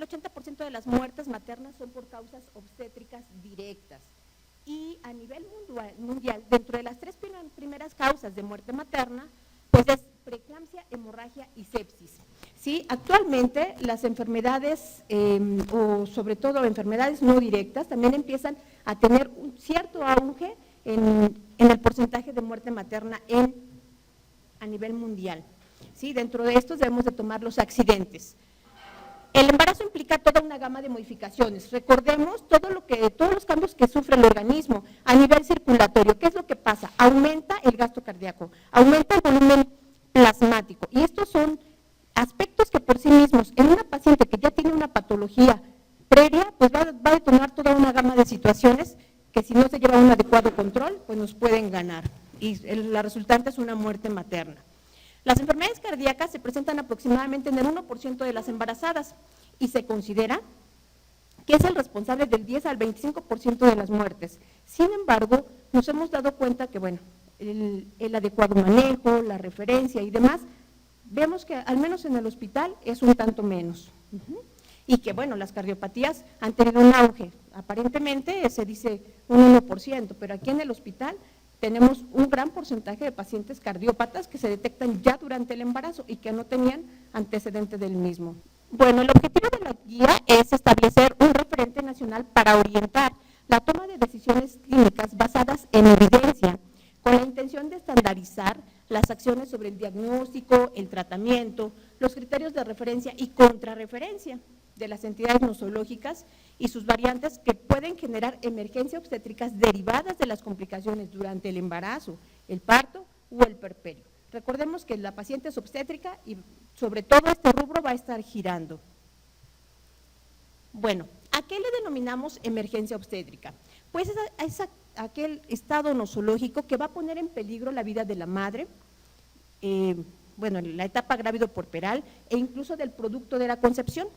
80% de las muertes maternas son por causas obstétricas directas. Y a nivel mundial, dentro de las 3 primeras causas de muerte materna, pues es preeclampsia, hemorragia y sepsis. ¿Sí? Actualmente las enfermedades, o sobre todo enfermedades no directas, también empiezan a tener un cierto auge en el porcentaje de muerte materna a nivel mundial. ¿Sí? Dentro de estos debemos de tomar los accidentes. El embarazo implica toda una gama de modificaciones. Recordemos todos los cambios que sufre el organismo a nivel circulatorio. ¿Qué es lo que pasa? Aumenta el gasto cardíaco, aumenta el volumen plasmático. Y estos son aspectos que por sí mismos, en una paciente que ya tiene una patología previa, pues va a detonar toda una gama de situaciones que si no se lleva un adecuado control, pues nos pueden ganar. Y la resultante es una muerte materna. Las enfermedades cardíacas se presentan aproximadamente en el 1% de las embarazadas y se considera que es el responsable del 10 al 25% de las muertes. Sin embargo, nos hemos dado cuenta que, bueno, el adecuado manejo, la referencia y demás, vemos que al menos en el hospital es un tanto menos. Y que, bueno, las cardiopatías han tenido un auge. Aparentemente se dice un 1%, pero aquí en el hospital tenemos un gran porcentaje de pacientes cardiópatas que se detectan ya durante el embarazo y que no tenían antecedente del mismo. Bueno, el objetivo de la guía es establecer un referente nacional para orientar la toma de decisiones clínicas basadas en evidencia, con la intención de estandarizar las acciones sobre el diagnóstico, el tratamiento, los criterios de referencia y contrarreferencia de las entidades nosológicas y sus variantes que pueden generar emergencias obstétricas derivadas de las complicaciones durante el embarazo, el parto o el puerperio. Recordemos que la paciente es obstétrica y sobre todo este rubro va a estar girando. Bueno, ¿a qué le denominamos emergencia obstétrica? Pues es aquel estado nosológico que va a poner en peligro la vida de la madre, bueno, en la etapa grávido-puerperal e incluso del producto de la concepción,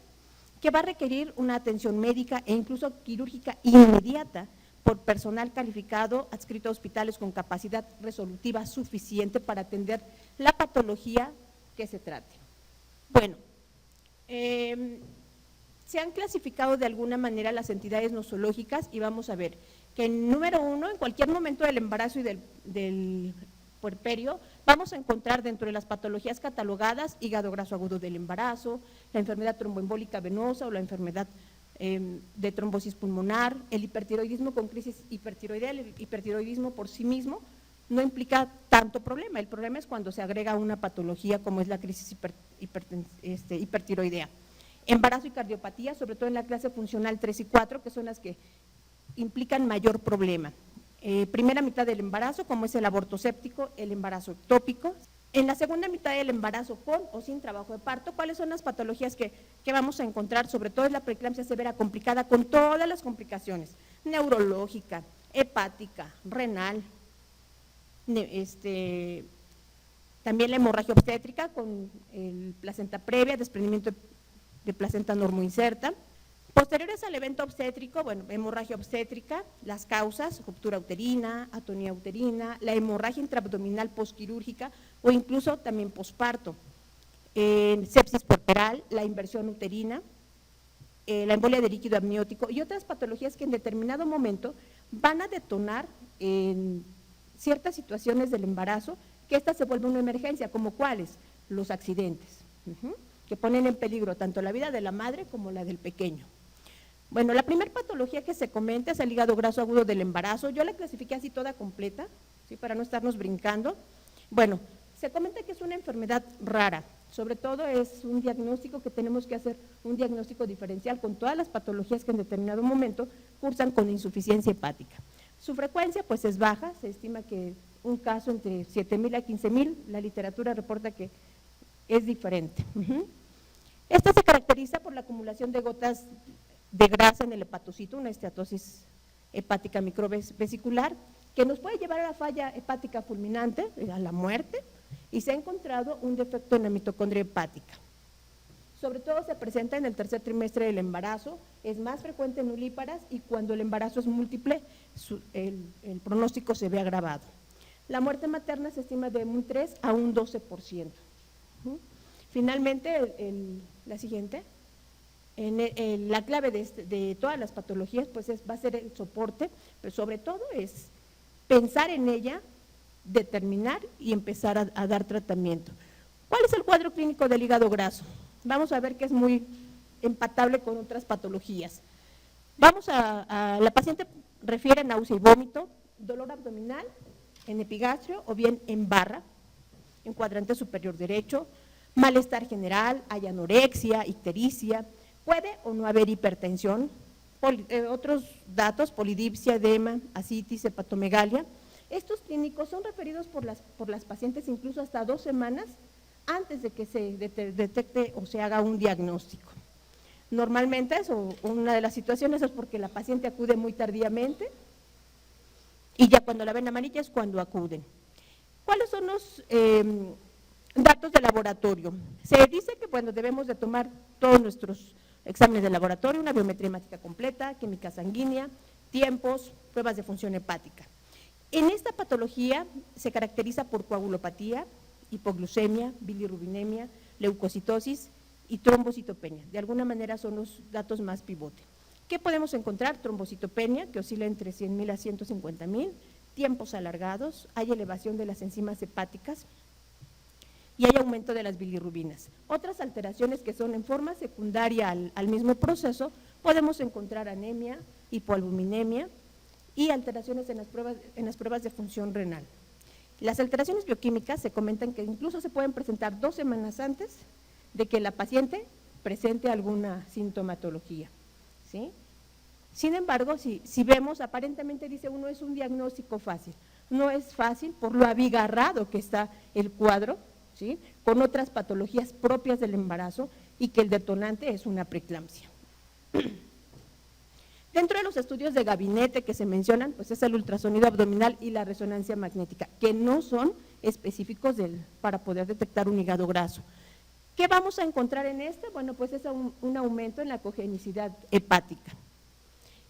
que va a requerir una atención médica e incluso quirúrgica inmediata por personal calificado adscrito a hospitales con capacidad resolutiva suficiente para atender la patología que se trate. Bueno, se han clasificado de alguna manera las entidades nosológicas y vamos a ver que número 1, en cualquier momento del embarazo y del puerperio, vamos a encontrar dentro de las patologías catalogadas hígado graso agudo del embarazo, la enfermedad tromboembólica venosa o la enfermedad de trombosis pulmonar, el hipertiroidismo con crisis hipertiroidea. El hipertiroidismo por sí mismo no implica tanto problema, el problema es cuando se agrega una patología como es la crisis hipertiroidea. Embarazo y cardiopatía, sobre todo en la clase funcional 3 y 4, que son las que implican mayor problema. Primera mitad del embarazo, como es el aborto séptico, el embarazo ectópico. En la segunda mitad del embarazo, con o sin trabajo de parto, ¿cuáles son las patologías que vamos a encontrar? Sobre todo es la preeclampsia severa complicada con todas las complicaciones, neurológica, hepática, renal, también la hemorragia obstétrica con el placenta previa, desprendimiento de placenta normoinserta. Posteriores al evento obstétrico, bueno, hemorragia obstétrica, las causas, ruptura uterina, atonía uterina, la hemorragia intraabdominal posquirúrgica o incluso también posparto, sepsis puerperal, la inversión uterina, la embolia de líquido amniótico y otras patologías que en determinado momento van a detonar en ciertas situaciones del embarazo que esta se vuelve una emergencia, como cuáles, los accidentes, que ponen en peligro tanto la vida de la madre como la del pequeño. Bueno, la primera patología que se comenta es el hígado graso agudo del embarazo. Yo la clasifiqué así toda completa, ¿sí? Para no estarnos brincando. Bueno, se comenta que es una enfermedad rara, sobre todo es un diagnóstico que tenemos que hacer, un diagnóstico diferencial con todas las patologías que en determinado momento cursan con insuficiencia hepática. Su frecuencia pues es baja, se estima que un caso entre 7,000 a 15,000, la literatura reporta que es diferente. Esta se caracteriza por la acumulación de gotas de grasa en el hepatocito, una esteatosis hepática microvesicular, que nos puede llevar a la falla hepática fulminante, a la muerte, y se ha encontrado un defecto en la mitocondria hepática. Sobre todo se presenta en el tercer trimestre del embarazo, es más frecuente en nulíparas y cuando el embarazo es múltiple, el pronóstico se ve agravado. La muerte materna se estima de un 3 a un 12%. Finalmente, la siguiente. la clave de todas las patologías pues va a ser el soporte, pero sobre todo es pensar en ella, determinar y empezar a dar tratamiento. ¿Cuál es el cuadro clínico del hígado graso? Vamos a ver que es muy empatable con otras patologías. La paciente refiere náusea y vómito, dolor abdominal, en epigastrio o bien en barra, en cuadrante superior derecho, malestar general, hay anorexia, ictericia, puede o no haber hipertensión, otros datos, polidipsia, edema, ascitis, hepatomegalia. Estos clínicos son referidos por las pacientes incluso hasta 2 semanas antes de que se detecte o se haga un diagnóstico. Normalmente una de las situaciones es porque la paciente acude muy tardíamente y ya cuando la ven amarilla es cuando acuden. ¿Cuáles son los datos de laboratorio? Se dice que debemos de tomar todos nuestros exámenes de laboratorio, una biometría hemática completa, química sanguínea, tiempos, pruebas de función hepática. En esta patología se caracteriza por coagulopatía, hipoglucemia, bilirrubinemia, leucocitosis y trombocitopenia. De alguna manera son los datos más pivote. ¿Qué podemos encontrar? Trombocitopenia, que oscila entre 100.000 a 150.000, tiempos alargados, hay elevación de las enzimas hepáticas y hay aumento de las bilirrubinas. Otras alteraciones que son en forma secundaria al mismo proceso, podemos encontrar anemia, hipoalbuminemia y alteraciones en las pruebas de función renal. Las alteraciones bioquímicas se comentan que incluso se pueden presentar 2 semanas antes de que la paciente presente alguna sintomatología, ¿sí? Sin embargo, si vemos, aparentemente dice uno es un diagnóstico fácil. No es fácil por lo abigarrado que está el cuadro, ¿sí?, con otras patologías propias del embarazo y que el detonante es una preeclampsia. Dentro de los estudios de gabinete que se mencionan, pues es el ultrasonido abdominal y la resonancia magnética, que no son específicos para poder detectar un hígado graso. ¿Qué vamos a encontrar en este? Bueno, pues es un aumento en la cogenicidad hepática.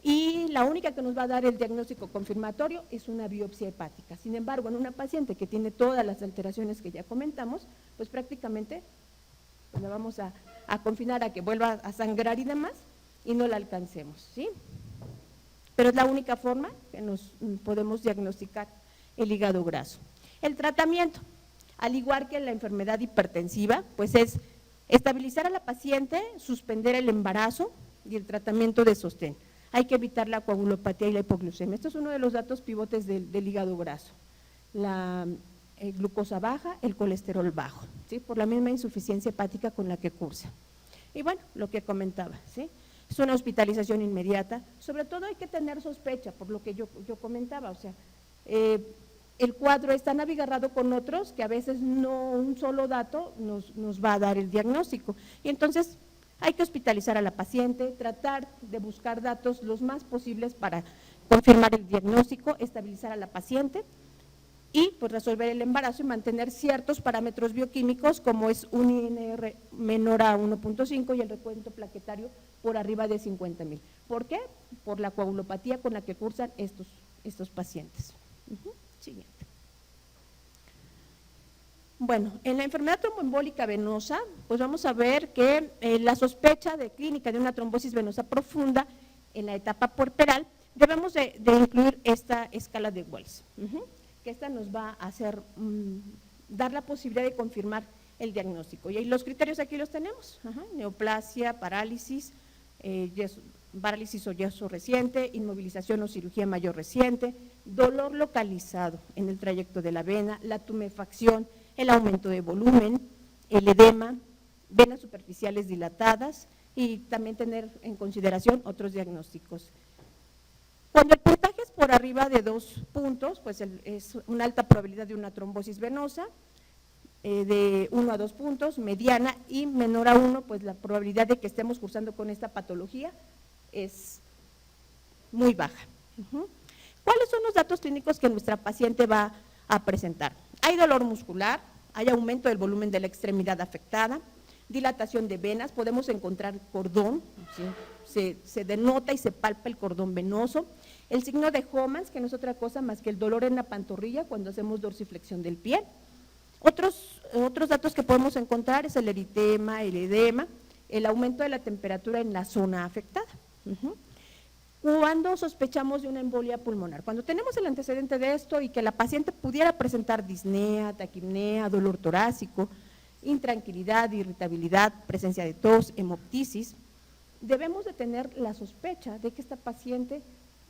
Y la única que nos va a dar el diagnóstico confirmatorio es una biopsia hepática. Sin embargo, en una paciente que tiene todas las alteraciones que ya comentamos, pues prácticamente la vamos a confinar a que vuelva a sangrar y demás, y no la alcancemos, ¿sí? Pero es la única forma que nos podemos diagnosticar el hígado graso. El tratamiento, al igual que la enfermedad hipertensiva, pues es estabilizar a la paciente, suspender el embarazo y el tratamiento de sostén. Hay que evitar la coagulopatía y la hipoglucemia. Esto es uno de los datos pivotes del hígado graso. La glucosa baja, el colesterol bajo, ¿sí?, por la misma insuficiencia hepática con la que cursa. Y bueno, lo que comentaba, ¿sí?, es una hospitalización inmediata. Sobre todo hay que tener sospecha, por lo que yo comentaba, o sea, el cuadro es tan abigarrado con otros que a veces no un solo dato nos va a dar el diagnóstico. Y entonces hay que hospitalizar a la paciente, tratar de buscar datos los más posibles para confirmar el diagnóstico, estabilizar a la paciente y pues resolver el embarazo y mantener ciertos parámetros bioquímicos como es un INR menor a 1.5 y el recuento plaquetario por arriba de 50.000. ¿Por qué? Por la coagulopatía con la que cursan estos pacientes. Siguiente. Bueno, en la enfermedad tromboembólica venosa, pues vamos a ver que la sospecha de clínica de una trombosis venosa profunda en la etapa puerperal, debemos de incluir esta escala de Wells, que esta nos va a hacer dar la posibilidad de confirmar el diagnóstico. Y ahí los criterios aquí los tenemos, neoplasia, parálisis, parálisis o yeso reciente, inmovilización o cirugía mayor reciente, dolor localizado en el trayecto de la vena, la tumefacción, el aumento de volumen, el edema, venas superficiales dilatadas y también tener en consideración otros diagnósticos. Cuando el puntaje es por arriba de 2 puntos, pues es una alta probabilidad de una trombosis venosa, de 1 a 2 puntos, mediana y menor a 1, pues la probabilidad de que estemos cursando con esta patología es muy baja. ¿Cuáles son los datos clínicos que nuestra paciente va a presentar? Hay dolor muscular, hay aumento del volumen de la extremidad afectada, dilatación de venas, podemos encontrar cordón, ¿sí?, se denota y se palpa el cordón venoso, el signo de Homans, que no es otra cosa más que el dolor en la pantorrilla cuando hacemos dorsiflexión del pie. Otros datos que podemos encontrar es el eritema, el edema, el aumento de la temperatura en la zona afectada. Cuando sospechamos de una embolia pulmonar, cuando tenemos el antecedente de esto y que la paciente pudiera presentar disnea, taquipnea, dolor torácico, intranquilidad, irritabilidad, presencia de tos, hemoptisis, debemos de tener la sospecha de que esta paciente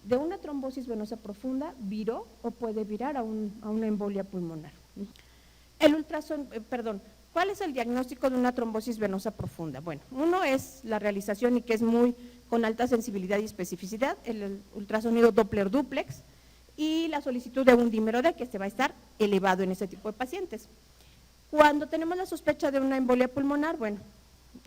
de una trombosis venosa profunda viró o puede virar a una embolia pulmonar. El ¿cuál es el diagnóstico de una trombosis venosa profunda? Bueno, uno es la realización y que es con alta sensibilidad y especificidad, el ultrasonido Doppler duplex y la solicitud de un dímero D que va a estar elevado en ese tipo de pacientes. Cuando tenemos la sospecha de una embolia pulmonar, bueno,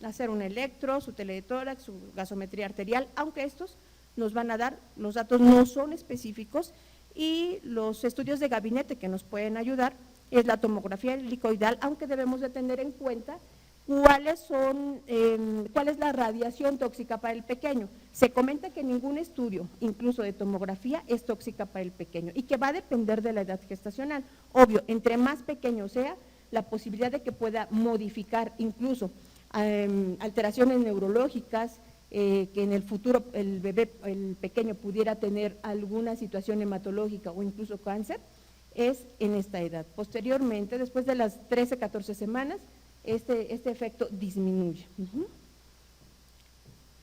hacer un electro, su tele de tórax, su gasometría arterial, aunque estos nos van a dar, los datos no son específicos y los estudios de gabinete que nos pueden ayudar es la tomografía helicoidal, aunque debemos de tener en cuenta cuál es la radiación tóxica para el pequeño. Se comenta que ningún estudio, incluso de tomografía, es tóxica para el pequeño y que va a depender de la edad gestacional. Obvio, entre más pequeño sea, la posibilidad de que pueda modificar incluso alteraciones neurológicas, que en el futuro el pequeño pudiera tener alguna situación hematológica o incluso cáncer, es en esta edad. Posteriormente, después de las 13, 14 semanas, este efecto disminuye.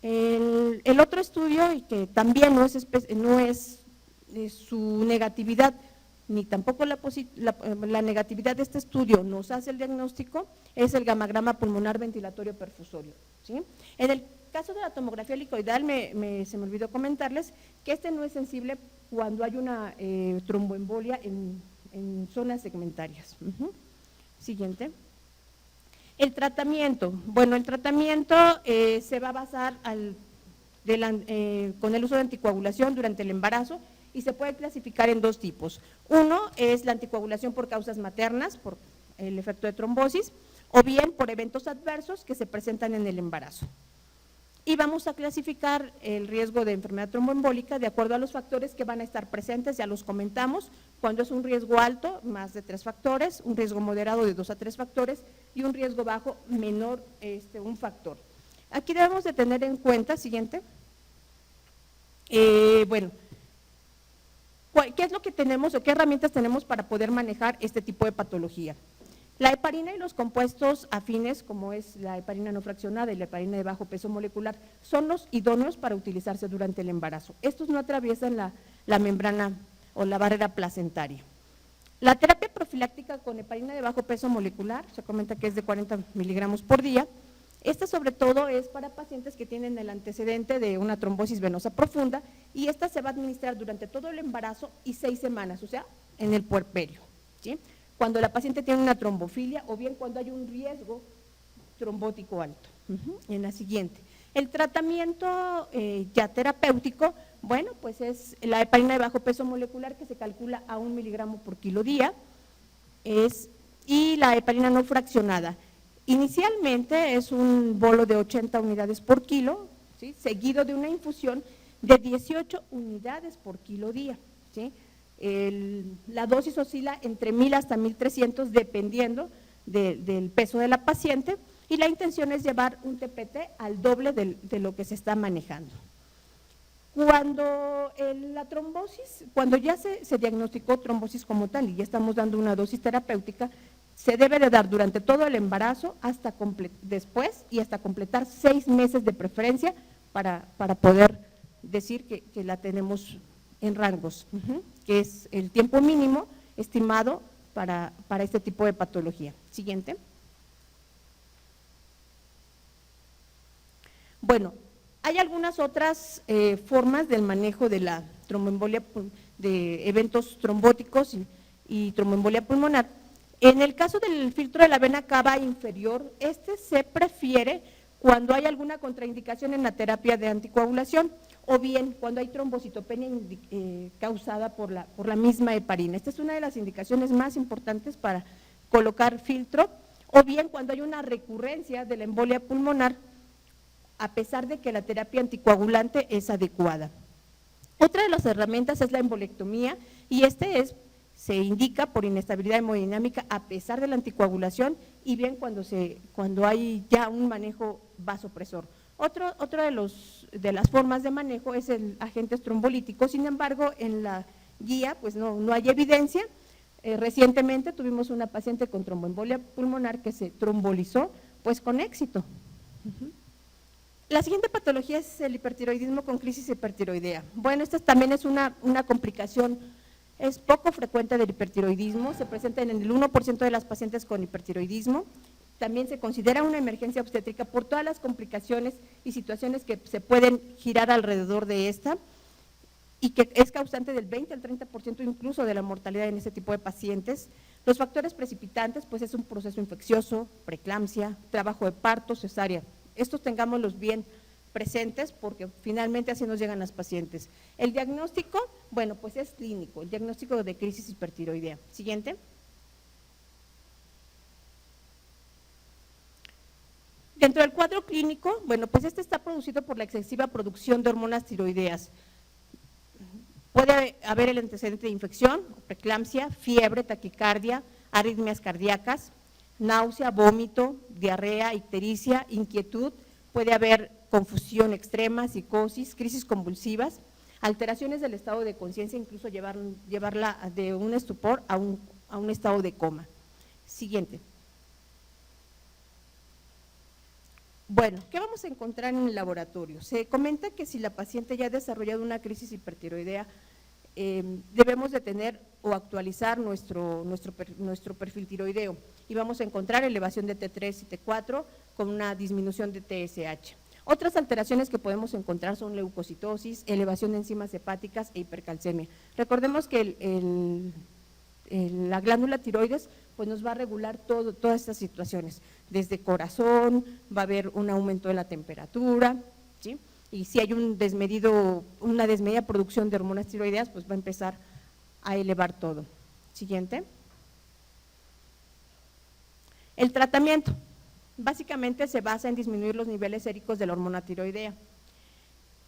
El otro estudio, y que también no es su negatividad, ni tampoco la negatividad de este estudio nos hace el diagnóstico, es el gamagrama pulmonar ventilatorio perfusorio. ¿Sí? En el caso de la tomografía helicoidal, se me olvidó comentarles que este no es sensible cuando hay una tromboembolia en zonas segmentarias. Siguiente. El tratamiento. Bueno, el tratamiento se va a basar con el uso de anticoagulación durante el embarazo y se puede clasificar en dos tipos. Uno es la anticoagulación por causas maternas, por el efecto de trombosis, o bien por eventos adversos que se presentan en el embarazo. Y vamos a clasificar el riesgo de enfermedad tromboembólica de acuerdo a los factores que van a estar presentes, ya los comentamos, cuando es un riesgo alto, más de 3 factores, un riesgo moderado de 2 a 3 factores y un riesgo bajo, menor, un factor. Aquí debemos de tener en cuenta, siguiente, bueno, ¿qué es lo que tenemos o qué herramientas tenemos para poder manejar este tipo de patología? La heparina y los compuestos afines, como es la heparina no fraccionada y la heparina de bajo peso molecular, son los idóneos para utilizarse durante el embarazo. Estos no atraviesan la membrana o la barrera placentaria. La terapia profiláctica con heparina de bajo peso molecular, se comenta que es de 40 miligramos por día. Esta sobre todo es para pacientes que tienen el antecedente de una trombosis venosa profunda y esta se va a administrar durante todo el embarazo y 6 semanas, o sea, en el puerperio, ¿sí? Cuando la paciente tiene una trombofilia o bien cuando hay un riesgo trombótico alto. En la siguiente. El tratamiento ya terapéutico, bueno, pues es la heparina de bajo peso molecular que se calcula a 1 miligramo por kilo día, y la heparina no fraccionada. Inicialmente es un bolo de 80 unidades por kilo, ¿sí? Seguido de una infusión de 18 unidades por kilo día, ¿sí? La dosis oscila entre 1000 hasta 1300 dependiendo del peso de la paciente y la intención es llevar un TPT al doble de lo que se está manejando. Cuando la trombosis, cuando ya se diagnosticó trombosis como tal y ya estamos dando una dosis terapéutica, se debe de dar durante todo el embarazo hasta después y hasta completar 6 meses de preferencia para poder decir que la tenemos en rangos, que es el tiempo mínimo estimado para este tipo de patología. Siguiente. Bueno, hay algunas otras formas del manejo de la tromboembolia, de eventos trombóticos y tromboembolia pulmonar. En el caso del filtro de la vena cava inferior, se prefiere cuando hay alguna contraindicación en la terapia de anticoagulación o bien cuando hay trombocitopenia causada por la misma heparina. Esta es una de las indicaciones más importantes para colocar filtro, o bien cuando hay una recurrencia de la embolia pulmonar, a pesar de que la terapia anticoagulante es adecuada. Otra de las herramientas es la embolectomía y Se indica por inestabilidad hemodinámica a pesar de la anticoagulación y bien cuando hay ya un manejo vasopresor. Otra de las formas de manejo es el agentes trombolíticos, sin embargo, en la guía pues no hay evidencia. Recientemente tuvimos una paciente con tromboembolia pulmonar que se trombolizó pues con éxito. La siguiente patología es el hipertiroidismo con crisis hipertiroidea. Bueno, esta también es una complicación, es poco frecuente del hipertiroidismo, se presenta en el 1% de las pacientes con hipertiroidismo. También se considera una emergencia obstétrica por todas las complicaciones y situaciones que se pueden girar alrededor de esta y que es causante del 20 al 30% incluso de la mortalidad en este tipo de pacientes. Los factores precipitantes, pues es un proceso infeccioso, preeclampsia, trabajo de parto, cesárea. Estos tengámoslos bien presentes porque finalmente así nos llegan las pacientes. El diagnóstico, bueno, pues es clínico, el diagnóstico de crisis hipertiroidea. Siguiente. Dentro del cuadro clínico, bueno, pues este está producido por la excesiva producción de hormonas tiroideas. Puede haber el antecedente de infección, preeclampsia, fiebre, taquicardia, arritmias cardíacas, náusea, vómito, diarrea, ictericia, inquietud, puede haber confusión extrema, psicosis, crisis convulsivas, alteraciones del estado de conciencia, incluso llevarla de un estupor a un estado de coma. Siguiente. Bueno, ¿qué vamos a encontrar en el laboratorio? Se comenta que si la paciente ya ha desarrollado una crisis hipertiroidea, debemos de tener o actualizar nuestro perfil tiroideo y vamos a encontrar elevación de T3 y T4 con una disminución de TSH. Otras alteraciones que podemos encontrar son leucocitosis, elevación de enzimas hepáticas e hipercalcemia. Recordemos que la glándula tiroides pues nos va a regular todas estas situaciones, desde corazón, va a haber un aumento de la temperatura, ¿sí? Y si hay una desmedida producción de hormonas tiroideas, pues va a empezar a elevar todo. Siguiente. El tratamiento, básicamente se basa en disminuir los niveles séricos de la hormona tiroidea.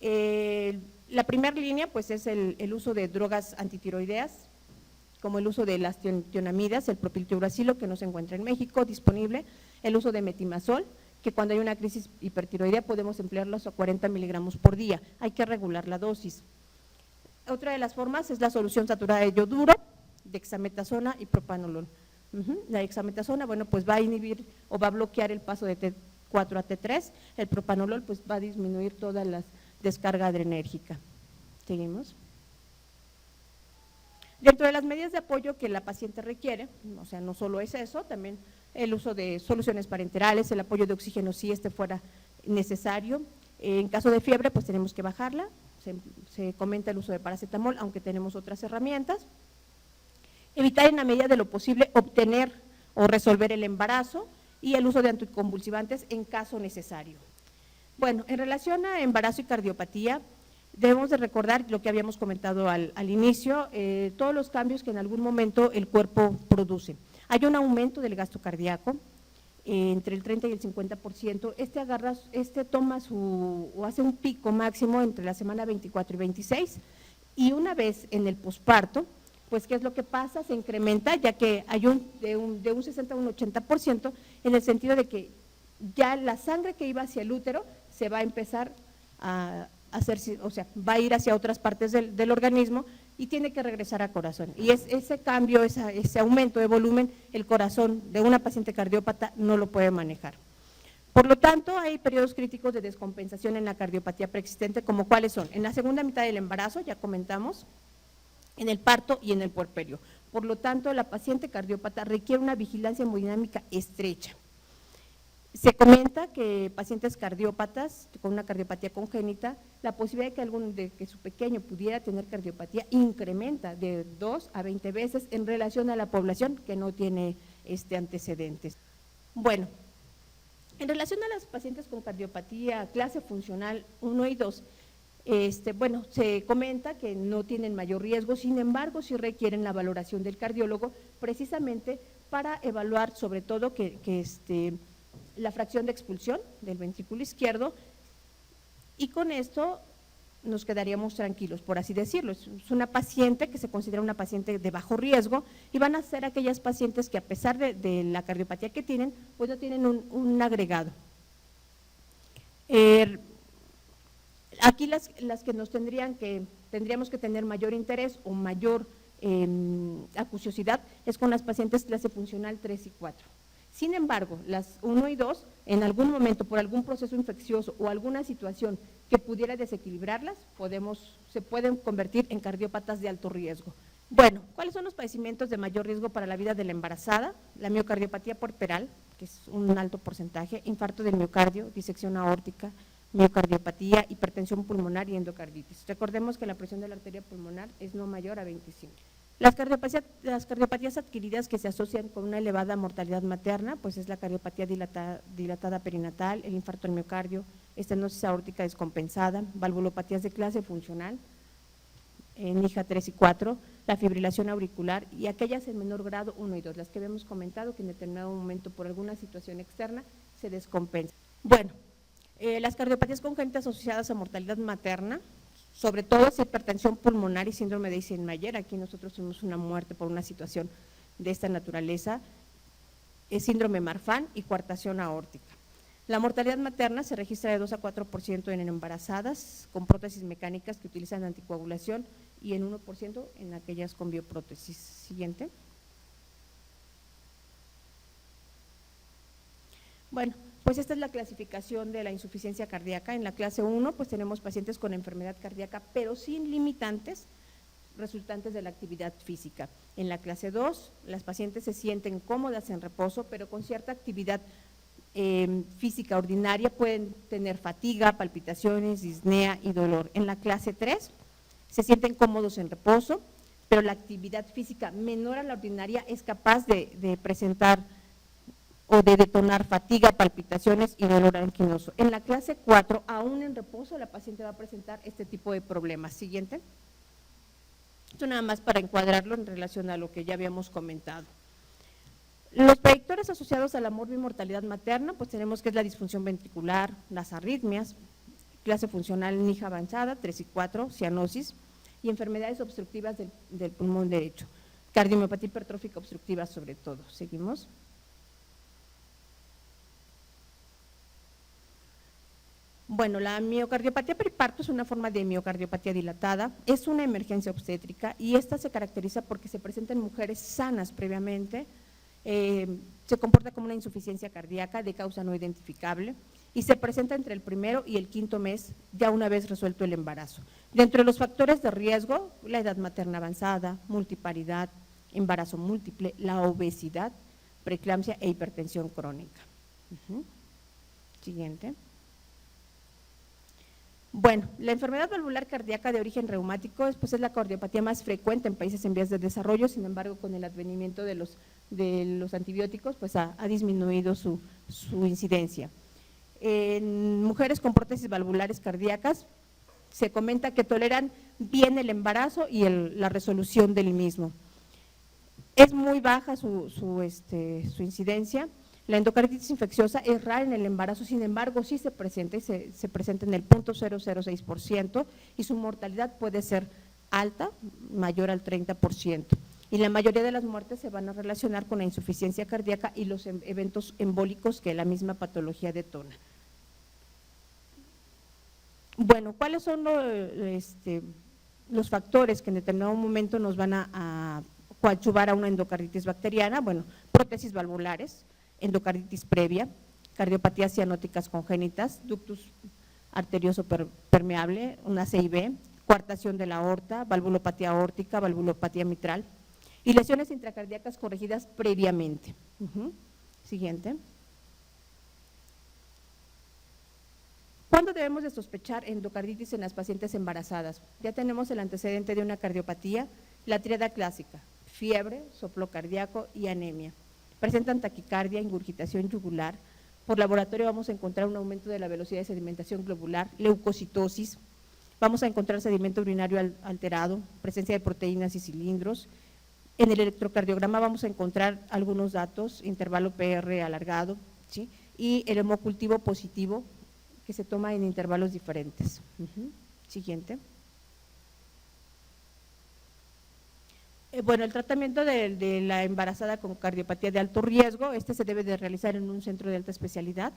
La primera línea pues es el uso de drogas antitiroideas, como el uso de las tionamidas, el propiltiuracilo que no se encuentra en México disponible, el uso de metimazol, que cuando hay una crisis hipertiroidea podemos emplearlos a 40 miligramos por día, hay que regular la dosis. Otra de las formas es la solución saturada de yoduro, dexametasona y propanolol. La dexametasona, bueno, pues va a inhibir o va a bloquear el paso de T4 a T3, el propanolol pues va a disminuir toda la descarga adrenérgica. Seguimos. Dentro de las medidas de apoyo que la paciente requiere, o sea, no solo es eso, también el uso de soluciones parenterales, el apoyo de oxígeno si este fuera necesario. En caso de fiebre, pues tenemos que bajarla, se comenta el uso de paracetamol, aunque tenemos otras herramientas. Evitar en la medida de lo posible obtener o resolver el embarazo y el uso de anticonvulsivantes en caso necesario. Bueno, en relación a embarazo y cardiopatía, debemos de recordar lo que habíamos comentado al inicio, todos los cambios que en algún momento el cuerpo produce. Hay un aumento del gasto cardíaco entre el 30 y el 50%, este toma o hace un pico máximo entre la semana 24 y 26 y una vez en el posparto, pues ¿qué es lo que pasa? Se incrementa ya que hay de un 60 a un 80% en el sentido de que ya la sangre que iba hacia el útero se va a empezar a hacerse, o sea, va a ir hacia otras partes del organismo y tiene que regresar a corazón. Y ese cambio, ese aumento de volumen, el corazón de una paciente cardiópata no lo puede manejar. Por lo tanto, hay periodos críticos de descompensación en la cardiopatía preexistente, como cuáles son. En la segunda mitad del embarazo, ya comentamos, en el parto y en el puerperio. Por lo tanto, la paciente cardiópata requiere una vigilancia hemodinámica estrecha. Se comenta que pacientes cardiópatas con una cardiopatía congénita, la posibilidad de que su pequeño pudiera tener cardiopatía incrementa de 2 a 20 veces en relación a la población que no tiene antecedentes. Bueno, en relación a las pacientes con cardiopatía clase funcional 1 y 2, bueno, se comenta que no tienen mayor riesgo, sin embargo, sí requieren la valoración del cardiólogo precisamente para evaluar sobre todo que la fracción de expulsión del ventrículo izquierdo y con esto nos quedaríamos tranquilos, por así decirlo. Es una paciente que se considera una paciente de bajo riesgo y van a ser aquellas pacientes que a pesar de la cardiopatía que tienen, pues no tienen un agregado. Aquí las que tendríamos que tener mayor interés o mayor acuciosidad es con las pacientes clase funcional 3 y 4. Sin embargo, las 1 y 2, en algún momento, por algún proceso infeccioso o alguna situación que pudiera desequilibrarlas, se pueden convertir en cardiópatas de alto riesgo. Bueno, ¿cuáles son los padecimientos de mayor riesgo para la vida de la embarazada? La miocardiopatía puerperal, que es un alto porcentaje, infarto del miocardio, disección aórtica, miocardiopatía, hipertensión pulmonar y endocarditis. Recordemos que la presión de la arteria pulmonar es no mayor a 25. Las cardiopatías adquiridas que se asocian con una elevada mortalidad materna, pues es la cardiopatía dilatada perinatal, el infarto del miocardio, estenosis aórtica descompensada, valvulopatías de clase funcional, en hija 3 y 4, la fibrilación auricular y aquellas en menor grado 1 y 2, las que habíamos comentado que en determinado momento por alguna situación externa se descompensan. Bueno, las cardiopatías congénitas asociadas a mortalidad materna, sobre todo es hipertensión pulmonar y síndrome de Eisenmenger. Aquí nosotros tuvimos una muerte por una situación de esta naturaleza, es síndrome Marfan y coartación aórtica. La mortalidad materna se registra de 2 a 4% en embarazadas con prótesis mecánicas que utilizan anticoagulación y en 1% en aquellas con bioprótesis. Siguiente. Bueno, pues esta es la clasificación de la insuficiencia cardíaca. En la clase 1 pues tenemos pacientes con enfermedad cardíaca pero sin limitantes resultantes de la actividad física. En la clase 2 las pacientes se sienten cómodas en reposo pero con cierta actividad física ordinaria, pueden tener fatiga, palpitaciones, disnea y dolor. En la clase 3 se sienten cómodos en reposo pero la actividad física menor a la ordinaria es capaz de presentar o de detonar fatiga, palpitaciones y dolor anquinoso. En la clase 4, aún en reposo, la paciente va a presentar este tipo de problemas. Siguiente. Esto nada más para encuadrarlo en relación a lo que ya habíamos comentado. Los predictores asociados a la morbimortalidad materna, pues tenemos que es la disfunción ventricular, las arritmias, clase funcional en hija avanzada, 3 y 4, cianosis y enfermedades obstructivas del pulmón derecho, cardiomiopatía hipertrófica obstructiva sobre todo. Seguimos. Bueno, la miocardiopatía periparto es una forma de miocardiopatía dilatada, es una emergencia obstétrica y esta se caracteriza porque se presenta en mujeres sanas previamente, se comporta como una insuficiencia cardíaca de causa no identificable y se presenta entre el primero y el quinto mes, ya una vez resuelto el embarazo. Dentro de los factores de riesgo, la edad materna avanzada, multiparidad, embarazo múltiple, la obesidad, preeclampsia e hipertensión crónica. Siguiente. Bueno, la enfermedad valvular cardíaca de origen reumático es la cardiopatía más frecuente en países en vías de desarrollo, sin embargo, con el advenimiento de los antibióticos, pues ha disminuido su incidencia. En mujeres con prótesis valvulares cardíacas, se comenta que toleran bien el embarazo y la resolución del mismo. Es muy baja su incidencia. La endocarditis infecciosa es rara en el embarazo, sin embargo, sí se presenta y se presenta en el 0.006% y su mortalidad puede ser alta, mayor al 30%. Y la mayoría de las muertes se van a relacionar con la insuficiencia cardíaca y los eventos embólicos que la misma patología detona. Bueno, ¿cuáles son los factores que en determinado momento nos van a coadyuvar a una endocarditis bacteriana? Bueno, prótesis valvulares, endocarditis previa, cardiopatías cianóticas congénitas, ductus arterioso permeable, una CIB, coartación de la aorta, valvulopatía aórtica, valvulopatía mitral y lesiones intracardíacas corregidas previamente. Siguiente. ¿Cuándo debemos de sospechar endocarditis en las pacientes embarazadas? Ya tenemos el antecedente de una cardiopatía, la tríada clásica, fiebre, soplo cardíaco y anemia. Presentan taquicardia, ingurgitación yugular. Por laboratorio vamos a encontrar un aumento de la velocidad de sedimentación globular, leucocitosis. Vamos a encontrar sedimento urinario alterado, presencia de proteínas y cilindros. En el electrocardiograma vamos a encontrar algunos datos, intervalo PR alargado, ¿sí? Y el hemocultivo positivo que se toma en intervalos diferentes. Siguiente. Bueno, el tratamiento de la embarazada con cardiopatía de alto riesgo, se debe de realizar en un centro de alta especialidad.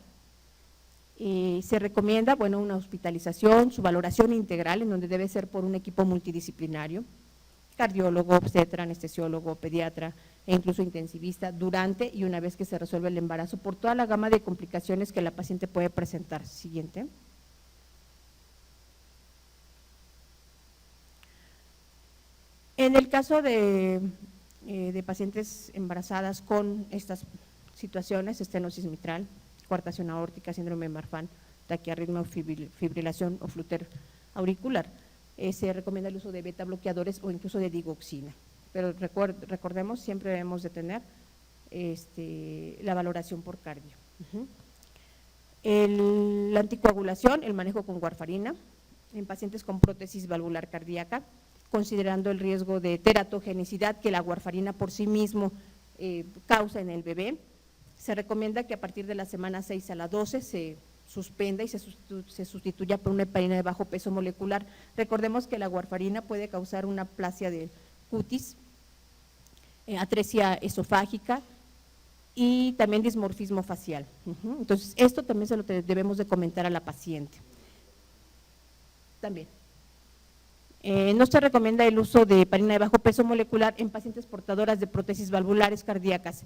Se recomienda, bueno, una hospitalización, su valoración integral, en donde debe ser por un equipo multidisciplinario, cardiólogo, obstetra, anestesiólogo, pediatra e incluso intensivista, durante y una vez que se resuelve el embarazo, por toda la gama de complicaciones que la paciente puede presentar. Siguiente. En el caso de pacientes embarazadas con estas situaciones, estenosis mitral, coartación aórtica, síndrome de Marfan, taquiarritmia, fibrilación o flúter auricular, se recomienda el uso de beta bloqueadores o incluso de digoxina. Pero recordemos, siempre debemos de tener la valoración por cardio. La anticoagulación, el manejo con warfarina en pacientes con prótesis valvular cardíaca, considerando el riesgo de teratogenicidad que la warfarina por sí mismo causa en el bebé. Se recomienda que a partir de la semana 6 a la 12 se suspenda y se sustituya por una heparina de bajo peso molecular. Recordemos que la warfarina puede causar una aplasia de cutis, atresia esofágica y también dismorfismo facial. Entonces, esto también se lo debemos de comentar a la paciente. También. No se recomienda el uso de heparina de bajo peso molecular en pacientes portadoras de prótesis valvulares cardíacas.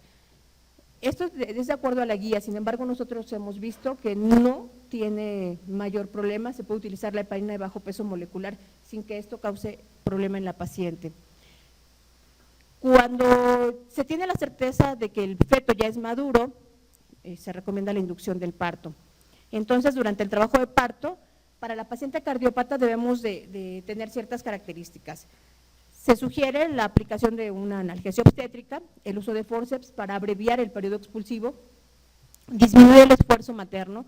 Esto es de acuerdo a la guía, sin embargo, nosotros hemos visto que no tiene mayor problema, se puede utilizar la heparina de bajo peso molecular sin que esto cause problema en la paciente. Cuando se tiene la certeza de que el feto ya es maduro, se recomienda la inducción del parto. Entonces, durante el trabajo de parto, para la paciente cardiópata debemos de tener ciertas características. Se sugiere la aplicación de una analgesia obstétrica, el uso de forceps para abreviar el periodo expulsivo, disminuir el esfuerzo materno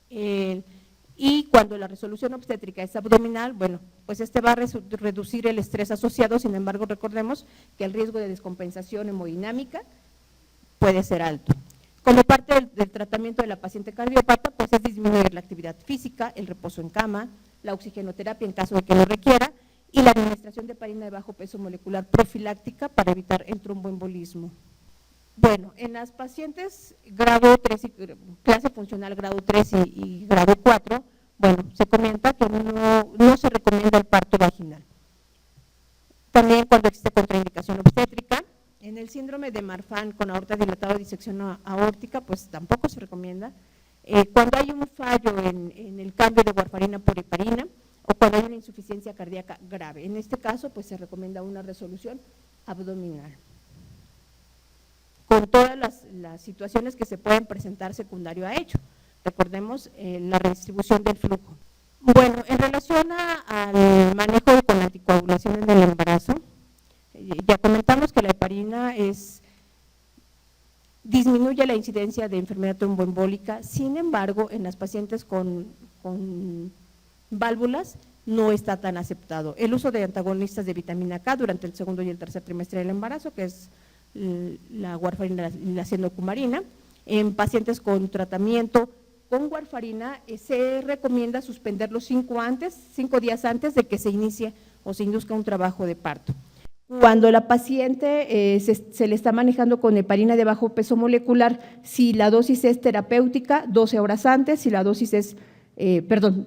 y cuando la resolución obstétrica es abdominal, bueno, pues va a reducir el estrés asociado, sin embargo recordemos que el riesgo de descompensación hemodinámica puede ser alto. Como parte del tratamiento de la paciente cardiópata, pues es disminuir la actividad física, el reposo en cama, la oxigenoterapia en caso de que lo requiera y la administración de heparina de bajo peso molecular profiláctica para evitar el tromboembolismo. Bueno, en las pacientes grado 3, clase funcional grado 3 y grado 4, bueno, se comenta que no se recomienda el parto vaginal. También cuando existe contraindicación obstétrica. En el síndrome de Marfan con aorta dilatada o disección aórtica, pues tampoco se recomienda. Cuando hay un fallo en el cambio de warfarina por heparina o cuando hay una insuficiencia cardíaca grave. En este caso, pues se recomienda una resolución abdominal. Con todas las situaciones que se pueden presentar secundario a ello. Recordemos la redistribución del flujo. Bueno, en relación al manejo con la anticoagulación en el embarazo, ya comentamos que la heparina disminuye la incidencia de enfermedad tromboembólica, sin embargo, en las pacientes con válvulas no está tan aceptado. El uso de antagonistas de vitamina K durante el segundo y el tercer trimestre del embarazo, que es la warfarina y la cianocumarina, en pacientes con tratamiento con warfarina se recomienda suspenderlo 5 días antes de que se inicie o se induzca un trabajo de parto. Cuando la paciente se le está manejando con heparina de bajo peso molecular, si la dosis es terapéutica, 12 horas antes, si la dosis es,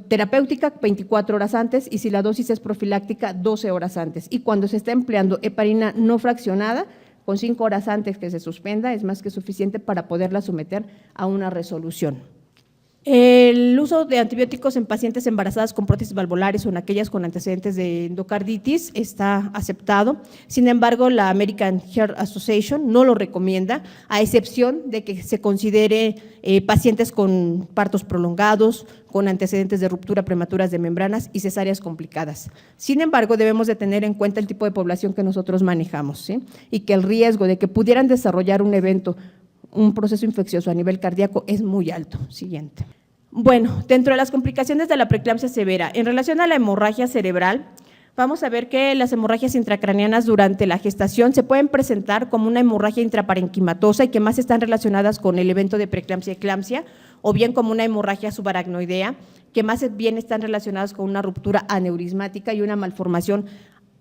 terapéutica, 24 horas antes, y si la dosis es profiláctica, 12 horas antes. Y cuando se está empleando heparina no fraccionada, con 5 horas antes que se suspenda, es más que suficiente para poderla someter a una resolución. El uso de antibióticos en pacientes embarazadas con prótesis valvulares o en aquellas con antecedentes de endocarditis está aceptado, sin embargo la American Heart Association no lo recomienda, a excepción de que se considere pacientes con partos prolongados, con antecedentes de ruptura prematuras de membranas y cesáreas complicadas. Sin embargo, debemos de tener en cuenta el tipo de población que nosotros manejamos, ¿sí? Y que el riesgo de que pudieran desarrollar un proceso infeccioso a nivel cardíaco es muy alto. Siguiente. Bueno, dentro de las complicaciones de la preeclampsia severa, en relación a la hemorragia cerebral, vamos a ver que las hemorragias intracraneanas durante la gestación se pueden presentar como una hemorragia intraparenquimatosa y que más están relacionadas con el evento de preeclampsia y eclampsia, o bien como una hemorragia subaracnoidea, que más bien están relacionadas con una ruptura aneurismática y una malformación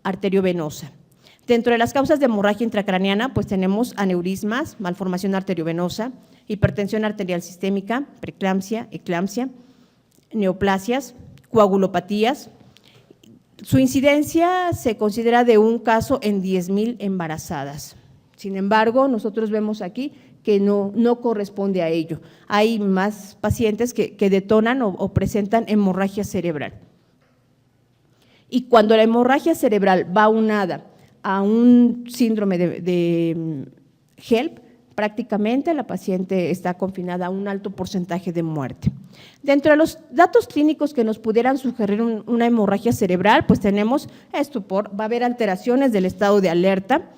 arteriovenosa. Dentro de las causas de hemorragia intracraneana, pues tenemos aneurismas, malformación arteriovenosa, hipertensión arterial sistémica, preeclampsia, eclampsia, neoplasias, coagulopatías. Su incidencia se considera de un caso en 10,000 embarazadas. Sin embargo, nosotros vemos aquí que no corresponde a ello. Hay más pacientes que detonan o presentan hemorragia cerebral. Y cuando la hemorragia cerebral va aunada a un síndrome de HELLP, prácticamente la paciente está confinada a un alto porcentaje de muerte. Dentro de los datos clínicos que nos pudieran sugerir una hemorragia cerebral, pues tenemos estupor, va a haber alteraciones del estado de alerta,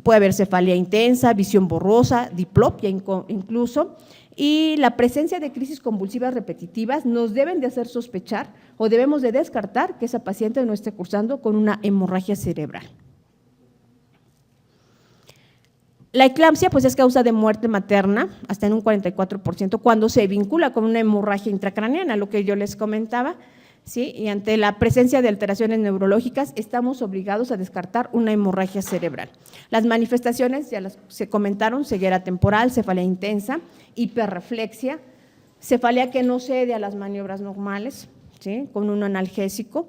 puede haber cefalea intensa, visión borrosa, diplopia incluso, y la presencia de crisis convulsivas repetitivas nos deben de hacer sospechar o debemos de descartar que esa paciente no esté cursando con una hemorragia cerebral. La eclampsia pues es causa de muerte materna hasta en un 44% cuando se vincula con una hemorragia intracraneana, lo que yo les comentaba, ¿sí? Y ante la presencia de alteraciones neurológicas estamos obligados a descartar una hemorragia cerebral. Las manifestaciones ya se comentaron: ceguera temporal, cefalea intensa, hiperreflexia, cefalea que no cede a las maniobras normales, ¿sí? Con un analgésico,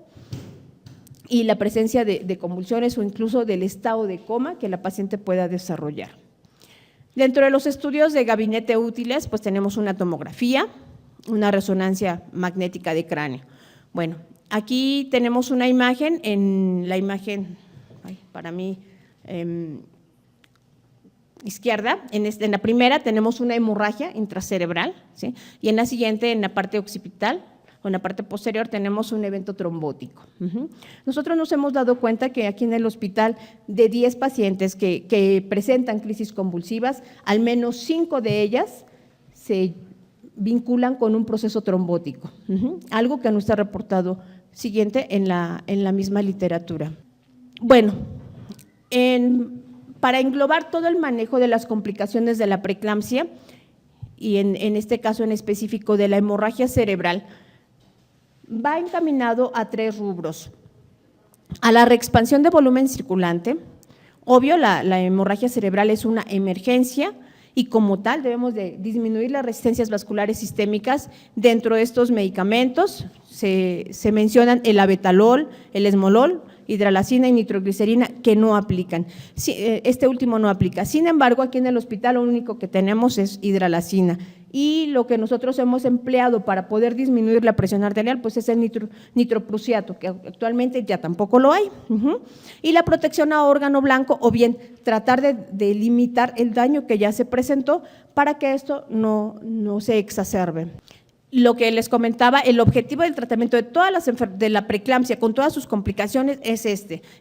y la presencia de convulsiones o incluso del estado de coma que la paciente pueda desarrollar. Dentro de los estudios de gabinete útiles, pues tenemos una tomografía, una resonancia magnética de cráneo. Bueno, aquí tenemos una imagen, en la imagen, para mí, izquierda, en la primera tenemos una hemorragia intracerebral, ¿sí? Y en la siguiente, en la parte occipital, o en la parte posterior, tenemos un evento trombótico. Nosotros nos hemos dado cuenta que aquí en el hospital, de 10 pacientes que presentan crisis convulsivas, al menos 5 de ellas se vinculan con un proceso trombótico, algo que no está reportado siguiente en la misma literatura. Bueno, para englobar todo el manejo de las complicaciones de la preeclampsia, y en este caso en específico de la hemorragia cerebral, va encaminado a 3 rubros: a la reexpansión de volumen circulante. Obvio, la hemorragia cerebral es una emergencia y como tal debemos de disminuir las resistencias vasculares sistémicas. Dentro de estos medicamentos se mencionan el abetalol, el esmolol, hidralacina y nitroglicerina, que no aplican. Este último no aplica. Sin embargo, aquí en el hospital lo único que tenemos es hidralacina, y lo que nosotros hemos empleado para poder disminuir la presión arterial pues es el nitroprusiato, que actualmente ya tampoco lo hay. Y la protección a órgano blanco, o bien tratar de limitar el daño que ya se presentó para que esto no se exacerbe. Lo que les comentaba, el objetivo del tratamiento de la preeclampsia con todas sus complicaciones es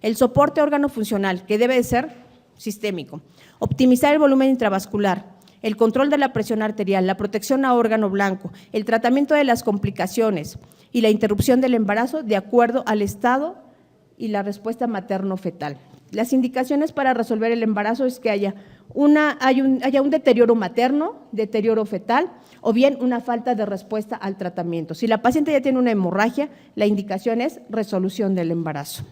el soporte órgano funcional, que debe de ser sistémico, optimizar el volumen intravascular, el control de la presión arterial, la protección a órgano blanco, el tratamiento de las complicaciones y la interrupción del embarazo de acuerdo al estado y la respuesta materno-fetal. Las indicaciones para resolver el embarazo es que haya un deterioro materno, deterioro fetal, o bien una falta de respuesta al tratamiento. Si la paciente ya tiene una hemorragia, la indicación es resolución del embarazo,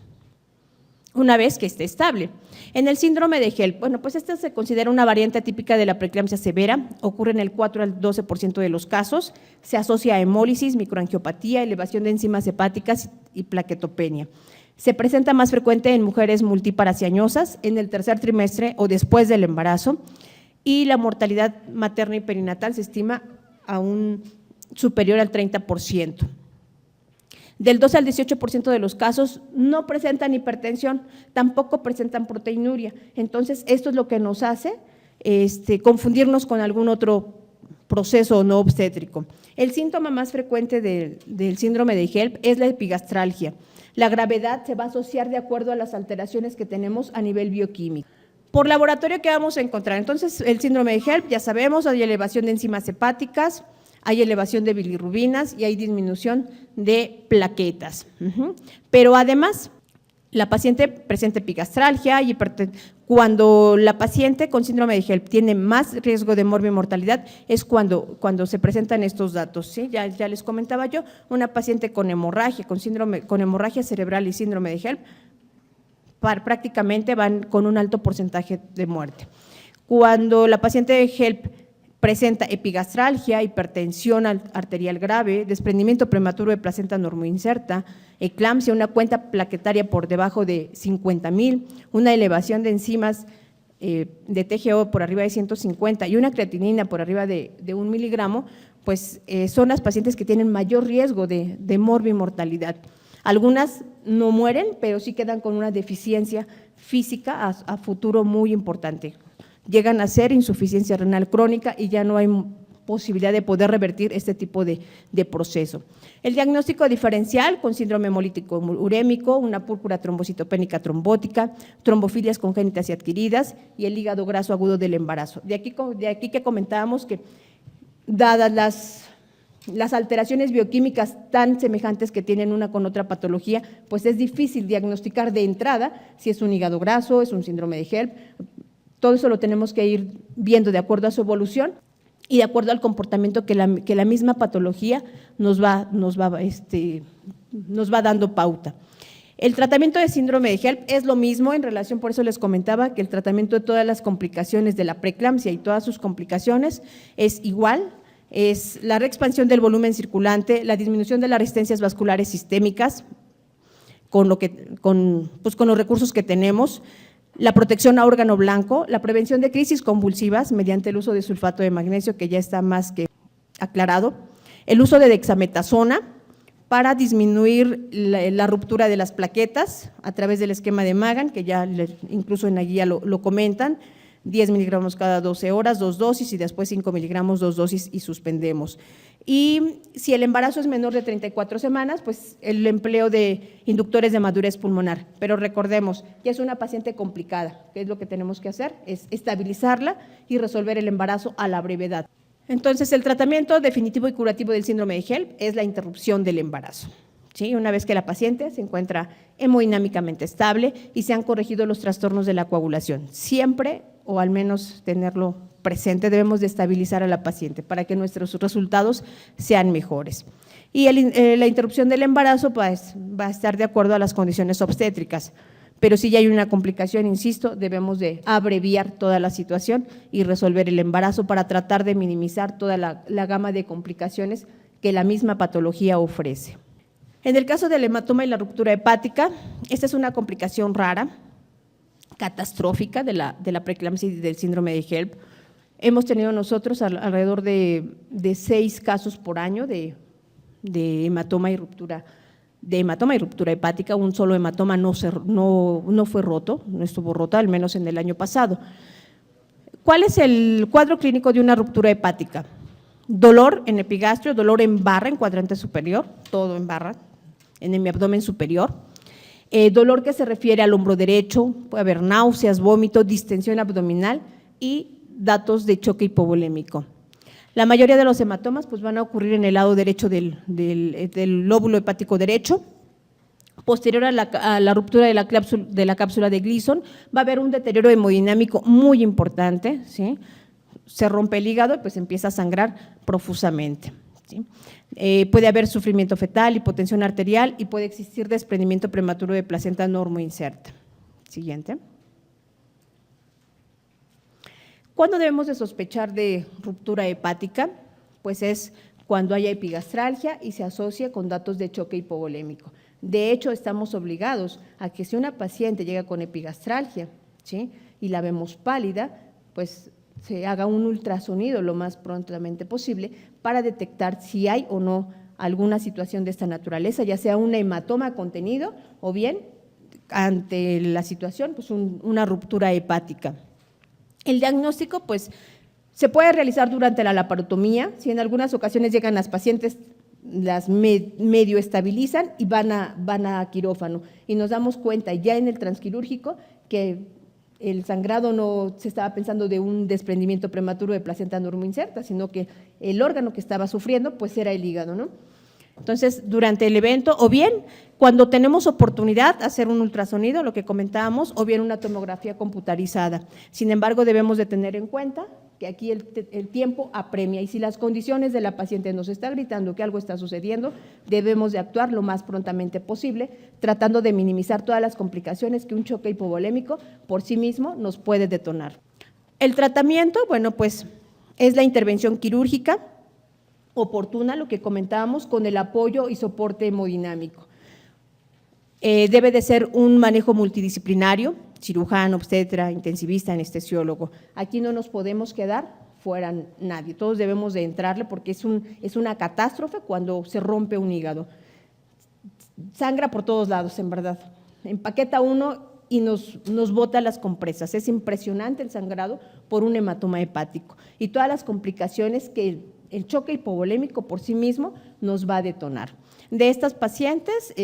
una vez que esté estable. En el síndrome de HELLP, bueno, pues esta se considera una variante atípica de la preeclampsia severa, ocurre en el 4 al 12% de los casos, se asocia a hemólisis, microangiopatía, elevación de enzimas hepáticas y plaquetopenia. Se presenta más frecuente en mujeres multiparasiañosas en el tercer trimestre o después del embarazo, y la mortalidad materna y perinatal se estima a un superior al 30%. Del 12 al 18% de los casos no presentan hipertensión, tampoco presentan proteinuria. Entonces, esto es lo que nos hace confundirnos con algún otro proceso no obstétrico. El síntoma más frecuente del síndrome de HELLP es la epigastralgia. La gravedad se va a asociar de acuerdo a las alteraciones que tenemos a nivel bioquímico. Por laboratorio, ¿qué vamos a encontrar? Entonces, el síndrome de HELLP, ya sabemos, hay elevación de enzimas hepáticas, hay elevación de bilirrubinas y hay disminución de plaquetas. Pero además, la paciente presenta epigastralgia y cuando la paciente con síndrome de HELLP tiene más riesgo de morbimortalidad es cuando se presentan estos datos, ¿sí? Ya les comentaba yo, una paciente con hemorragia, con hemorragia cerebral y síndrome de HELLP, prácticamente van con un alto porcentaje de muerte. Cuando la paciente de HELLP presenta epigastralgia, hipertensión arterial grave, desprendimiento prematuro de placenta normoinserta, eclampsia, una cuenta plaquetaria por debajo de 50,000, una elevación de enzimas de TGO por arriba de 150 y una creatinina por arriba de 1 miligramo, pues son las pacientes que tienen mayor riesgo de morbimortalidad. Algunas no mueren, pero sí quedan con una deficiencia física a futuro muy importante. Llegan a ser insuficiencia renal crónica y ya no hay posibilidad de poder revertir este tipo de proceso. El diagnóstico diferencial con síndrome hemolítico urémico, una púrpura trombocitopénica trombótica, trombofilias congénitas y adquiridas y el hígado graso agudo del embarazo. De aquí que comentábamos que dadas las alteraciones bioquímicas tan semejantes que tienen una con otra patología, pues es difícil diagnosticar de entrada si es un hígado graso, es un síndrome de HELLP. Todo eso lo tenemos que ir viendo de acuerdo a su evolución y de acuerdo al comportamiento que la misma patología nos va dando pauta. El tratamiento de síndrome de HELLP es lo mismo en relación, por eso les comentaba que el tratamiento de todas las complicaciones de la preeclampsia y todas sus complicaciones es igual, es la reexpansión del volumen circulante, la disminución de las resistencias vasculares sistémicas con los recursos que tenemos, la protección a órgano blanco, la prevención de crisis convulsivas mediante el uso de sulfato de magnesio, que ya está más que aclarado, el uso de dexametasona para disminuir la ruptura de las plaquetas a través del esquema de Magan, que ya incluso en la guía lo comentan, 10 miligramos cada 12 horas, 2 dosis y después 5 miligramos, 2 dosis y suspendemos. Y si el embarazo es menor de 34 semanas, pues el empleo de inductores de madurez pulmonar. Pero recordemos que es una paciente complicada, ¿qué es lo que tenemos que hacer? Es estabilizarla y resolver el embarazo a la brevedad. Entonces, el tratamiento definitivo y curativo del síndrome de HELLP es la interrupción del embarazo. ¿Sí? Una vez que la paciente se encuentra hemodinámicamente estable y se han corregido los trastornos de la coagulación. Siempre, o al menos tenerlo presente, debemos de estabilizar a la paciente para que nuestros resultados sean mejores. Y la interrupción del embarazo pues, va a estar de acuerdo a las condiciones obstétricas, pero si ya hay una complicación, insisto, debemos de abreviar toda la situación y resolver el embarazo para tratar de minimizar toda la gama de complicaciones que la misma patología ofrece. En el caso del hematoma y la ruptura hepática, esta es una complicación rara, catastrófica de la preeclampsia y del síndrome de HELLP. Hemos tenido nosotros alrededor de 6 casos por año de hematoma y ruptura hepática. Un solo hematoma no fue roto, no estuvo roto, al menos en el año pasado. ¿Cuál es el cuadro clínico de una ruptura hepática? Dolor en epigastrio, dolor en barra, en cuadrante superior, todo en barra, en mi abdomen superior. Dolor que se refiere al hombro derecho, puede haber náuseas, vómito, distensión abdominal y datos de choque hipovolémico. La mayoría de los hematomas pues, van a ocurrir en el lado derecho del lóbulo hepático derecho. Posterior a la ruptura de la cápsula de Gleason, va a haber un deterioro hemodinámico muy importante, ¿sí? Se rompe el hígado y pues empieza a sangrar profusamente. ¿Sí? Puede haber sufrimiento fetal, hipotensión arterial y puede existir desprendimiento prematuro de placenta normoinserta. Siguiente. ¿Cuándo debemos de sospechar de ruptura hepática? Pues es cuando haya epigastralgia y se asocia con datos de choque hipovolémico. De hecho, estamos obligados a que si una paciente llega con epigastralgia, ¿sí? Y la vemos pálida, pues se haga un ultrasonido lo más prontamente posible para detectar si hay o no alguna situación de esta naturaleza, ya sea un hematoma contenido o bien, ante la situación, pues una ruptura hepática. El diagnóstico, pues, se puede realizar durante la laparotomía, si en algunas ocasiones llegan las pacientes, las medio estabilizan y van a quirófano y nos damos cuenta ya en el transquirúrgico que el sangrado no se estaba pensando de un desprendimiento prematuro de placenta normoinserta, sino que el órgano que estaba sufriendo pues era el hígado, ¿no? Entonces, durante el evento, o bien cuando tenemos oportunidad hacer un ultrasonido, lo que comentábamos, o bien una tomografía computarizada. Sin embargo, debemos de tener en cuenta que aquí el tiempo apremia, y si las condiciones de la paciente nos está gritando que algo está sucediendo, debemos de actuar lo más prontamente posible, tratando de minimizar todas las complicaciones que un choque hipovolémico por sí mismo nos puede detonar. El tratamiento, bueno, pues es la intervención quirúrgica oportuna, lo que comentábamos, con el apoyo y soporte hemodinámico. Debe de ser un manejo multidisciplinario, cirujano, obstetra, intensivista, anestesiólogo. Aquí no nos podemos quedar fuera nadie, todos debemos de entrarle porque es una catástrofe cuando se rompe un hígado. Sangra por todos lados, en verdad. Empaqueta uno y nos bota las compresas. Es impresionante el sangrado por un hematoma hepático y todas las complicaciones que el choque hipovolémico por sí mismo nos va a detonar. De estas pacientes,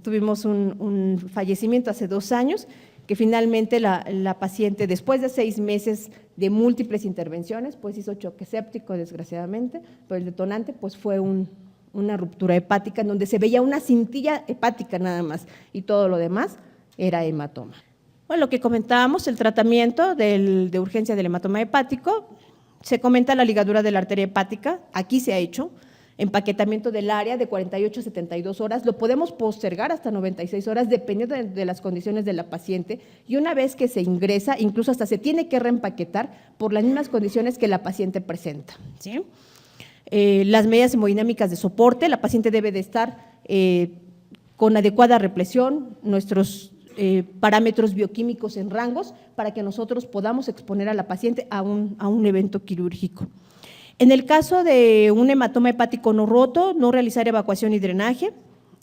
tuvimos un fallecimiento hace 2 años, que finalmente la paciente, después de 6 meses de múltiples intervenciones, pues hizo choque séptico, desgraciadamente, pero el detonante pues fue una ruptura hepática en donde se veía una cintilla hepática nada más y todo lo demás era hematoma. Bueno, lo que comentábamos, el tratamiento de urgencia del hematoma hepático, se comenta la ligadura de la arteria hepática, aquí se ha hecho, empaquetamiento del área de 48 a 72 horas, lo podemos postergar hasta 96 horas dependiendo de las condiciones de la paciente, y una vez que se ingresa, incluso hasta se tiene que reempaquetar por las mismas condiciones que la paciente presenta, ¿sí? Las medidas hemodinámicas de soporte, la paciente debe de estar con adecuada represión, nuestros parámetros bioquímicos en rangos para que nosotros podamos exponer a la paciente a un evento quirúrgico. En el caso de un hematoma hepático no roto, no realizar evacuación y drenaje.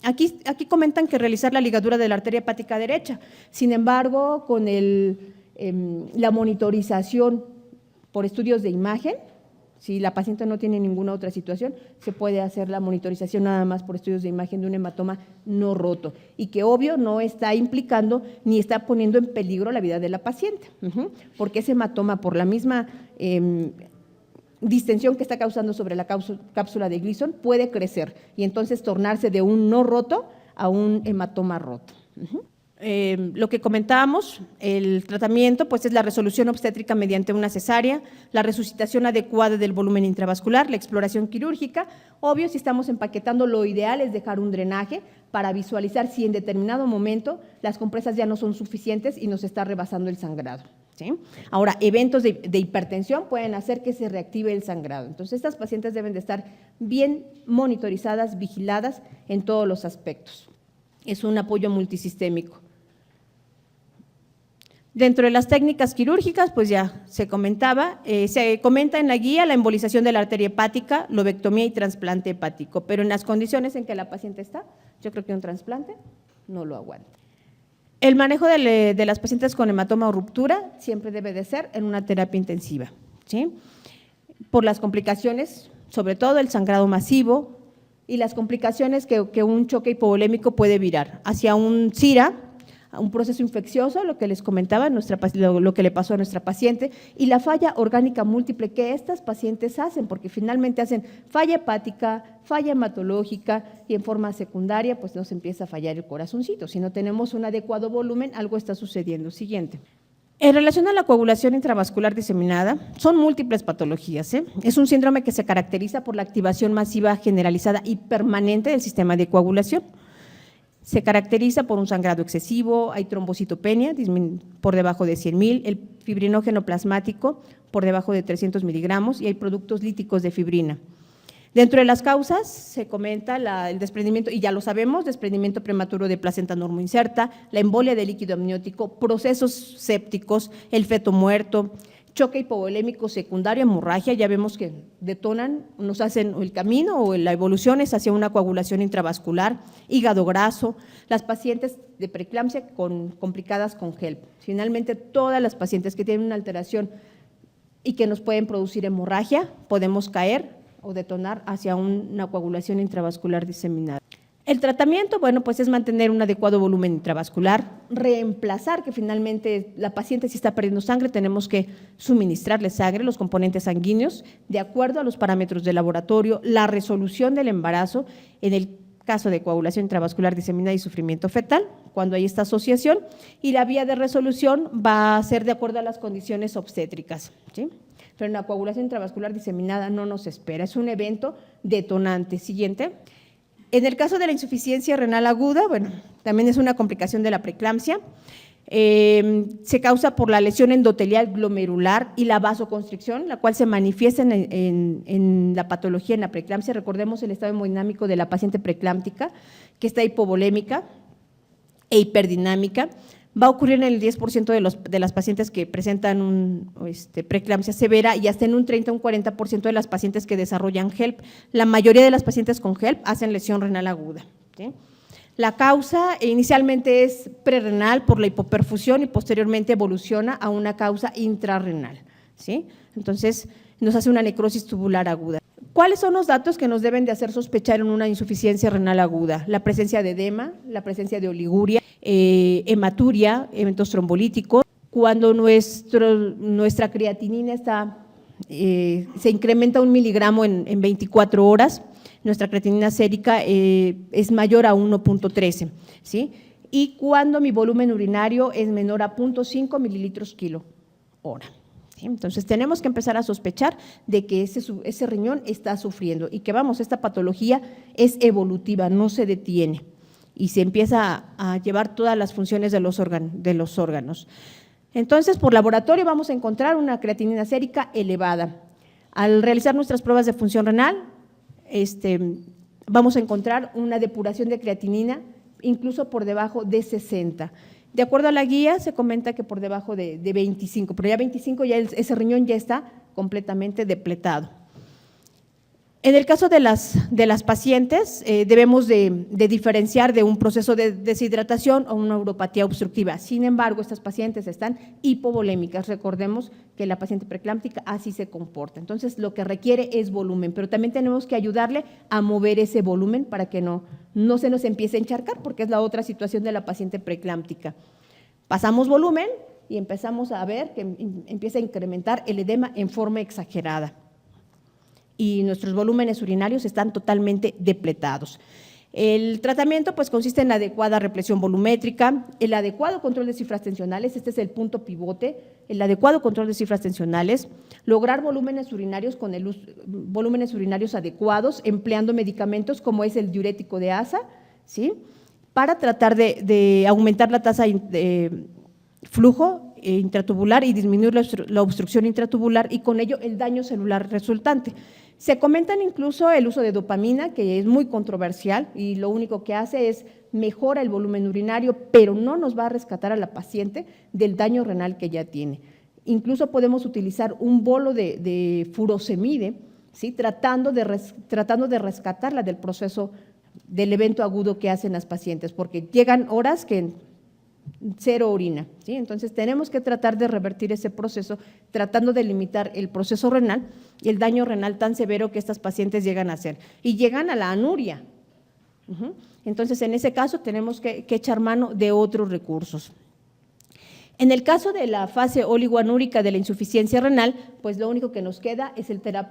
Aquí comentan que realizar la ligadura de la arteria hepática derecha. Sin embargo, con la monitorización por estudios de imagen, si la paciente no tiene ninguna otra situación, se puede hacer la monitorización nada más por estudios de imagen de un hematoma no roto y que obvio no está implicando ni está poniendo en peligro la vida de la paciente, porque ese hematoma por la misma distensión que está causando sobre la cápsula de Gleason puede crecer y entonces tornarse de un no roto a un hematoma roto. Lo que comentábamos, el tratamiento pues es la resolución obstétrica mediante una cesárea, la resucitación adecuada del volumen intravascular, la exploración quirúrgica. Obvio, si estamos empaquetando, lo ideal es dejar un drenaje para visualizar si en determinado momento las compresas ya no son suficientes y nos está rebasando el sangrado, ¿sí? Ahora, eventos de hipertensión pueden hacer que se reactive el sangrado. Entonces, estas pacientes deben de estar bien monitorizadas, vigiladas en todos los aspectos. Es un apoyo multisistémico. Dentro de las técnicas quirúrgicas, pues ya se comentaba, se comenta en la guía la embolización de la arteria hepática, lobectomía y trasplante hepático, pero en las condiciones en que la paciente está, yo creo que un trasplante no lo aguanta. El manejo de las pacientes con hematoma o ruptura siempre debe de ser en una terapia intensiva, ¿sí? Por las complicaciones, sobre todo el sangrado masivo y las complicaciones que un choque hipovolémico puede virar hacia un CIRA, un proceso infeccioso, lo que les comentaba, lo que le pasó a nuestra paciente, y la falla orgánica múltiple que estas pacientes hacen, porque finalmente hacen falla hepática, falla hematológica y en forma secundaria pues nos empieza a fallar el corazoncito. Si no tenemos un adecuado volumen, algo está sucediendo. Siguiente. En relación a la coagulación intravascular diseminada, son múltiples patologías, Es un síndrome que se caracteriza por la activación masiva generalizada y permanente del sistema de coagulación. Se caracteriza por un sangrado excesivo, hay trombocitopenia por debajo de 100.000, el fibrinógeno plasmático por debajo de 300 miligramos y hay productos líticos de fibrina. Dentro de las causas se comenta el desprendimiento, y ya lo sabemos, desprendimiento prematuro de placenta normoinserta, la embolia de líquido amniótico, procesos sépticos, el feto muerto, choque hipovolémico secundario, hemorragia, ya vemos que detonan, nos hacen el camino o la evolución es hacia una coagulación intravascular, hígado graso, las pacientes de preeclampsia complicadas con HELP. Finalmente, todas las pacientes que tienen una alteración y que nos pueden producir hemorragia, podemos caer o detonar hacia una coagulación intravascular diseminada. El tratamiento, bueno, pues es mantener un adecuado volumen intravascular, reemplazar, que finalmente la paciente si está perdiendo sangre, tenemos que suministrarle sangre, los componentes sanguíneos, de acuerdo a los parámetros del laboratorio, la resolución del embarazo, en el caso de coagulación intravascular diseminada y sufrimiento fetal, cuando hay esta asociación, y la vía de resolución va a ser de acuerdo a las condiciones obstétricas, ¿sí? Pero en la coagulación intravascular diseminada no nos espera, es un evento detonante. Siguiente. En el caso de la insuficiencia renal aguda, bueno, también es una complicación de la preeclampsia, se causa por la lesión endotelial glomerular y la vasoconstricción, la cual se manifiesta en la patología, en la preeclampsia. Recordemos el estado hemodinámico de la paciente preeclámptica, que está hipovolémica e hiperdinámica. Va a ocurrir en el 10% de las pacientes que presentan preeclampsia severa y hasta en un 30 o un 40% de las pacientes que desarrollan HELP. La mayoría de las pacientes con HELP hacen lesión renal aguda, ¿sí? La causa inicialmente es prerrenal por la hipoperfusión y posteriormente evoluciona a una causa intrarrenal, ¿sí? Entonces, nos hace una necrosis tubular aguda. ¿Cuáles son los datos que nos deben de hacer sospechar en una insuficiencia renal aguda? La presencia de edema, la presencia de oliguria, hematuria, eventos trombolíticos. Cuando nuestra creatinina se incrementa 1 miligramo en 24 horas, nuestra creatinina sérica es mayor a 1.13, ¿sí? Y cuando mi volumen urinario es menor a 0.5 mililitros kilo hora. Entonces, tenemos que empezar a sospechar de que ese riñón está sufriendo y que, vamos, esta patología es evolutiva, no se detiene y se empieza a llevar todas las funciones de los órganos. Entonces, por laboratorio vamos a encontrar una creatinina sérica elevada. Al realizar nuestras pruebas de función renal, vamos a encontrar una depuración de creatinina incluso por debajo de 60. De acuerdo a la guía, se comenta que por debajo de 25, pero ya 25 ya ese riñón ya está completamente depletado. En el caso de las pacientes, debemos de diferenciar de un proceso de deshidratación o una neuropatía obstructiva. Sin embargo, estas pacientes están hipovolémicas. Recordemos que la paciente preeclámptica así se comporta. Entonces, lo que requiere es volumen, pero también tenemos que ayudarle a mover ese volumen para que no se nos empiece a encharcar, porque es la otra situación de la paciente preeclámptica. Pasamos volumen y empezamos a ver que empieza a incrementar el edema en forma exagerada. Y nuestros volúmenes urinarios están totalmente depletados. El tratamiento pues consiste en la adecuada represión volumétrica, el adecuado control de cifras tensionales, este es el punto pivote, el adecuado control de cifras tensionales, lograr volúmenes urinarios volúmenes urinarios adecuados, empleando medicamentos como es el diurético de ASA, ¿sí? Para tratar de aumentar la tasa de flujo intratubular y disminuir la obstrucción intratubular y con ello el daño celular resultante. Se comentan incluso el uso de dopamina, que es muy controversial y lo único que hace es mejora el volumen urinario, pero no nos va a rescatar a la paciente del daño renal que ya tiene. Incluso podemos utilizar un bolo de furosemide, ¿sí? tratando de rescatarla del proceso del evento agudo que hacen las pacientes, porque llegan horas que cero orina, ¿sí? Entonces tenemos que tratar de revertir ese proceso, tratando de limitar el proceso renal y el daño renal tan severo que estas pacientes llegan a hacer y llegan a la anuria. Entonces, en ese caso tenemos que echar mano de otros recursos. En el caso de la fase oligoanúrica de la insuficiencia renal, pues lo único que nos queda es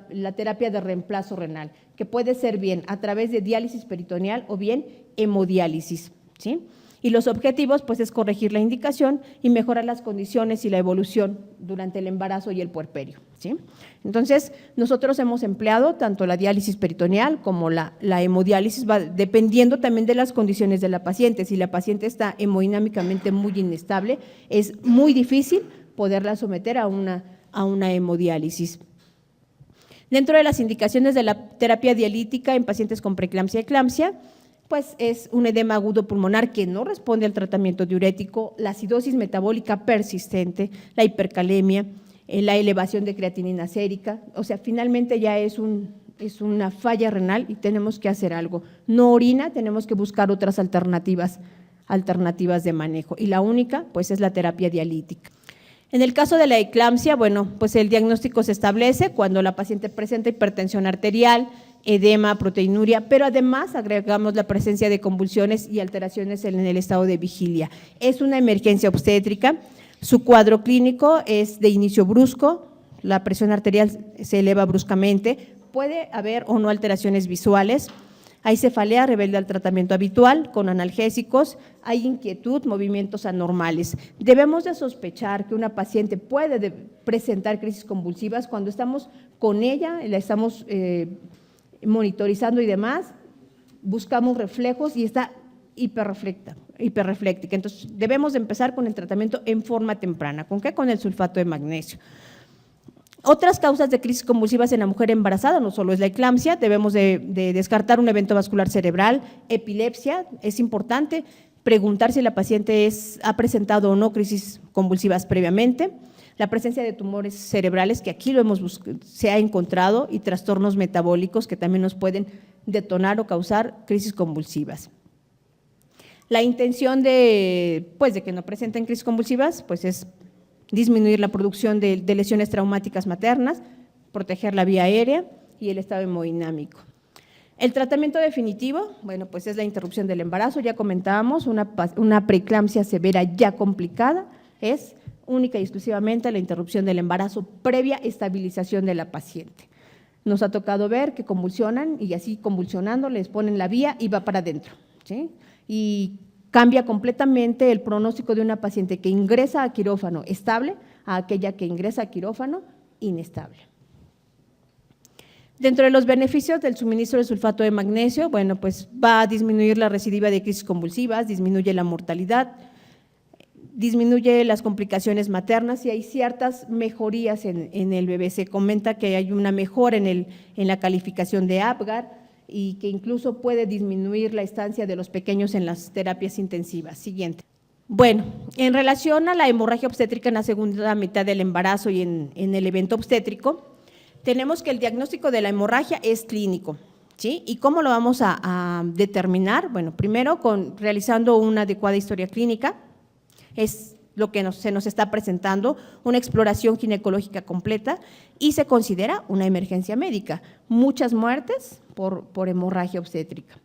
la terapia de reemplazo renal, que puede ser bien a través de diálisis peritoneal o bien hemodiálisis, ¿sí? Y los objetivos pues es corregir la indicación y mejorar las condiciones y la evolución durante el embarazo y el puerperio, ¿sí? Entonces, nosotros hemos empleado tanto la diálisis peritoneal como la hemodiálisis, dependiendo también de las condiciones de la paciente. Si la paciente está hemodinámicamente muy inestable, es muy difícil poderla someter a una hemodiálisis. Dentro de las indicaciones de la terapia dialítica en pacientes con preeclampsia y eclampsia, pues es un edema agudo pulmonar que no responde al tratamiento diurético, la acidosis metabólica persistente, la hipercalemia, la elevación de creatinina sérica, o sea, finalmente ya es una falla renal y tenemos que hacer algo. No orina, tenemos que buscar otras alternativas de manejo y la única pues es la terapia dialítica. En el caso de la eclampsia, bueno, pues el diagnóstico se establece cuando la paciente presenta hipertensión arterial, edema, proteinuria, pero además agregamos la presencia de convulsiones y alteraciones en el estado de vigilia. Es una emergencia obstétrica, su cuadro clínico es de inicio brusco, la presión arterial se eleva bruscamente, puede haber o no alteraciones visuales, hay cefalea rebelde al tratamiento habitual con analgésicos, hay inquietud, movimientos anormales. Debemos de sospechar que una paciente puede presentar crisis convulsivas cuando estamos con ella, la estamos monitorizando y demás, buscamos reflejos y está hiperrefléctica. Entonces, debemos de empezar con el tratamiento en forma temprana. ¿Con qué? Con el sulfato de magnesio. Otras causas de crisis convulsivas en la mujer embarazada, no solo es la eclampsia, debemos de descartar un evento vascular cerebral, epilepsia, es importante preguntar si la paciente ha presentado o no crisis convulsivas previamente, la presencia de tumores cerebrales, que aquí se ha encontrado, y trastornos metabólicos que también nos pueden detonar o causar crisis convulsivas. La intención de que no presenten crisis convulsivas, pues es disminuir la producción de lesiones traumáticas maternas, proteger la vía aérea y el estado hemodinámico. El tratamiento definitivo, bueno, pues es la interrupción del embarazo, ya comentábamos, una preeclampsia severa ya complicada, es única y exclusivamente la interrupción del embarazo previa estabilización de la paciente. Nos ha tocado ver que convulsionan y así convulsionando les ponen la vía y va para adentro, ¿sí? Y cambia completamente el pronóstico de una paciente que ingresa a quirófano estable a aquella que ingresa a quirófano inestable. Dentro de los beneficios del suministro de sulfato de magnesio, bueno, pues va a disminuir la recidiva de crisis convulsivas, disminuye la mortalidad, disminuye las complicaciones maternas y hay ciertas mejorías en el bebé. Se comenta que hay una mejora en la calificación de Apgar, y que incluso puede disminuir la estancia de los pequeños en las terapias intensivas. Siguiente. Bueno, en relación a la hemorragia obstétrica en la segunda mitad del embarazo y en el evento obstétrico, tenemos que el diagnóstico de la hemorragia es clínico, ¿sí? ¿Y cómo lo vamos a determinar? Bueno, primero realizando una adecuada historia clínica, es lo que se nos está presentando, una exploración ginecológica completa y se considera una emergencia médica. Muchas muertes por hemorragia obstétrica.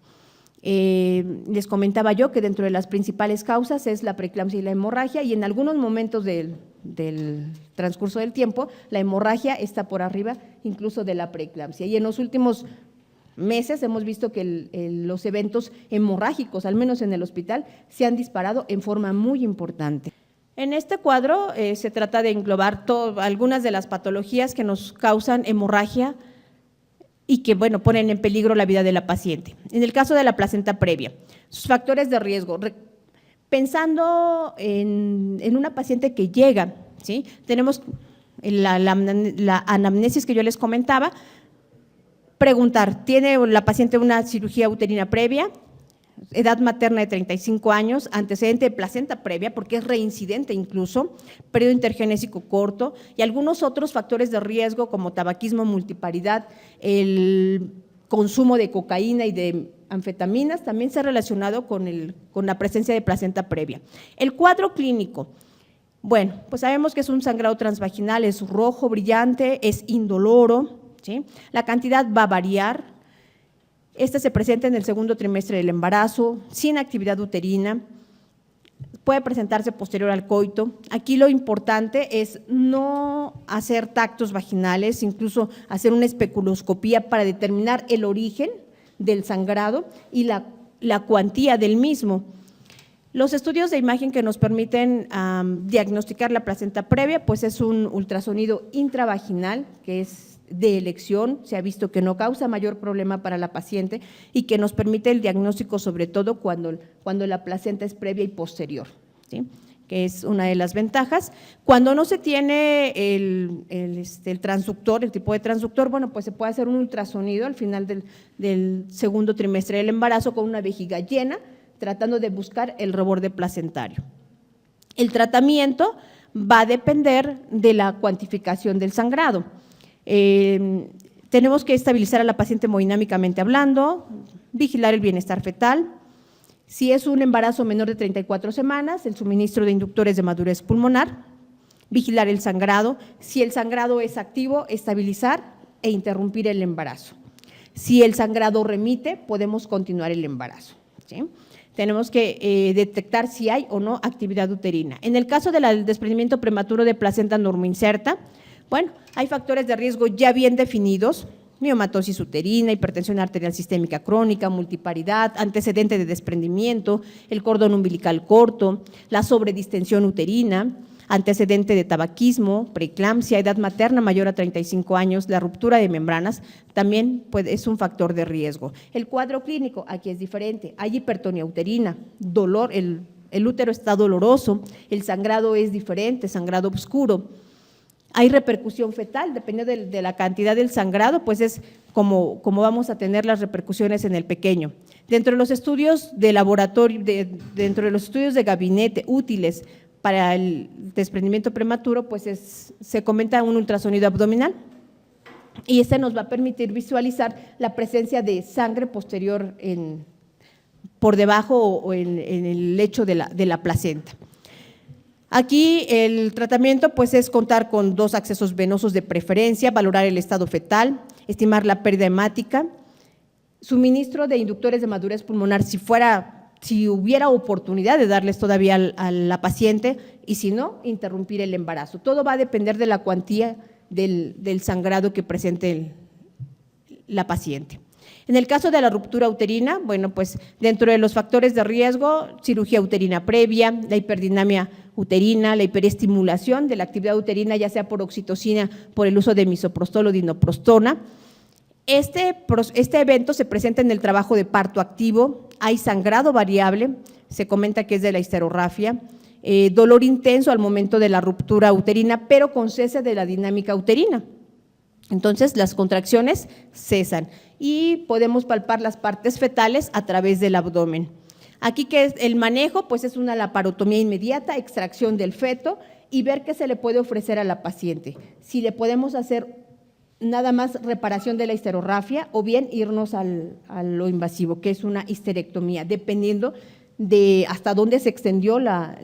Les comentaba yo que dentro de las principales causas es la preeclampsia y la hemorragia, y en algunos momentos del transcurso del tiempo la hemorragia está por arriba incluso de la preeclampsia. Y en los últimos meses hemos visto que los eventos hemorrágicos, al menos en el hospital, se han disparado en forma muy importante. En este cuadro se trata de englobar algunas de las patologías que nos causan hemorragia y que, bueno, ponen en peligro la vida de la paciente. En el caso de la placenta previa, sus factores de riesgo, pensando en una paciente que llega, ¿sí? Tenemos la anamnesis que yo les comentaba, preguntar, ¿tiene la paciente una cirugía uterina previa? Edad materna de 35 años, antecedente de placenta previa, porque es reincidente incluso, periodo intergenésico corto y algunos otros factores de riesgo como tabaquismo, multiparidad, el consumo de cocaína y de anfetaminas también se ha relacionado con la presencia de placenta previa. El cuadro clínico, bueno, pues sabemos que es un sangrado transvaginal, es rojo, brillante, es indoloro, ¿sí? La cantidad va a variar. Esta se presenta en el segundo trimestre del embarazo, sin actividad uterina, puede presentarse posterior al coito. Aquí lo importante es no hacer tactos vaginales, incluso hacer una especuloscopía para determinar el origen del sangrado y la cuantía del mismo. Los estudios de imagen que nos permiten diagnosticar la placenta previa, pues es un ultrasonido intravaginal, que es de elección, se ha visto que no causa mayor problema para la paciente y que nos permite el diagnóstico, sobre todo cuando la placenta es previa y posterior, ¿sí? Que es una de las ventajas. Cuando no se tiene el transductor, el tipo de transductor, bueno, pues se puede hacer un ultrasonido al final del segundo trimestre del embarazo con una vejiga llena, tratando de buscar el reborde placentario. El tratamiento va a depender de la cuantificación del sangrado. Tenemos que estabilizar a la paciente hemodinámicamente hablando, vigilar el bienestar fetal. Si es un embarazo menor de 34 semanas, el suministro de inductores de madurez pulmonar, vigilar el sangrado. Si el sangrado es activo, estabilizar e interrumpir el embarazo. Si el sangrado remite, podemos continuar el embarazo, ¿sí? Tenemos que detectar si hay o no actividad uterina. En el caso del desprendimiento prematuro de placenta normoinserta, bueno, hay factores de riesgo ya bien definidos: miomatosis uterina, hipertensión arterial sistémica crónica, multiparidad, antecedente de desprendimiento, el cordón umbilical corto, la sobredistensión uterina, antecedente de tabaquismo, preeclampsia, edad materna mayor a 35 años, la ruptura de membranas, también es un factor de riesgo. El cuadro clínico, aquí es diferente, hay hipertonía uterina, dolor, el útero está doloroso, el sangrado es diferente, sangrado oscuro. Hay repercusión fetal, dependiendo de la cantidad del sangrado, pues es como vamos a tener las repercusiones en el pequeño. Dentro de los estudios de laboratorio, dentro de los estudios de gabinete útiles para el desprendimiento prematuro, pues se comenta un ultrasonido abdominal, y este nos va a permitir visualizar la presencia de sangre posterior por debajo o en el lecho de la placenta. Aquí el tratamiento pues es contar con 2 accesos venosos de preferencia, valorar el estado fetal, estimar la pérdida hemática, suministro de inductores de madurez pulmonar si hubiera oportunidad de darles todavía a la paciente, y si no, interrumpir el embarazo. Todo va a depender de la cuantía del sangrado que presente la paciente. En el caso de la ruptura uterina, bueno, pues dentro de los factores de riesgo, cirugía uterina previa, la hiperdinamia uterina, la hiperestimulación de la actividad uterina, ya sea por oxitocina, por el uso de misoprostol o dinoprostona. Este evento se presenta en el trabajo de parto activo, hay sangrado variable, se comenta que es de la histerorrafia, dolor intenso al momento de la ruptura uterina, pero con cese de la dinámica uterina. Entonces, las contracciones cesan y podemos palpar las partes fetales a través del abdomen. Aquí, que es el manejo, pues es una laparotomía inmediata, extracción del feto y ver qué se le puede ofrecer a la paciente. Si le podemos hacer nada más reparación de la histerorrafia o bien irnos a lo invasivo, que es una histerectomía, dependiendo de hasta dónde se extendió la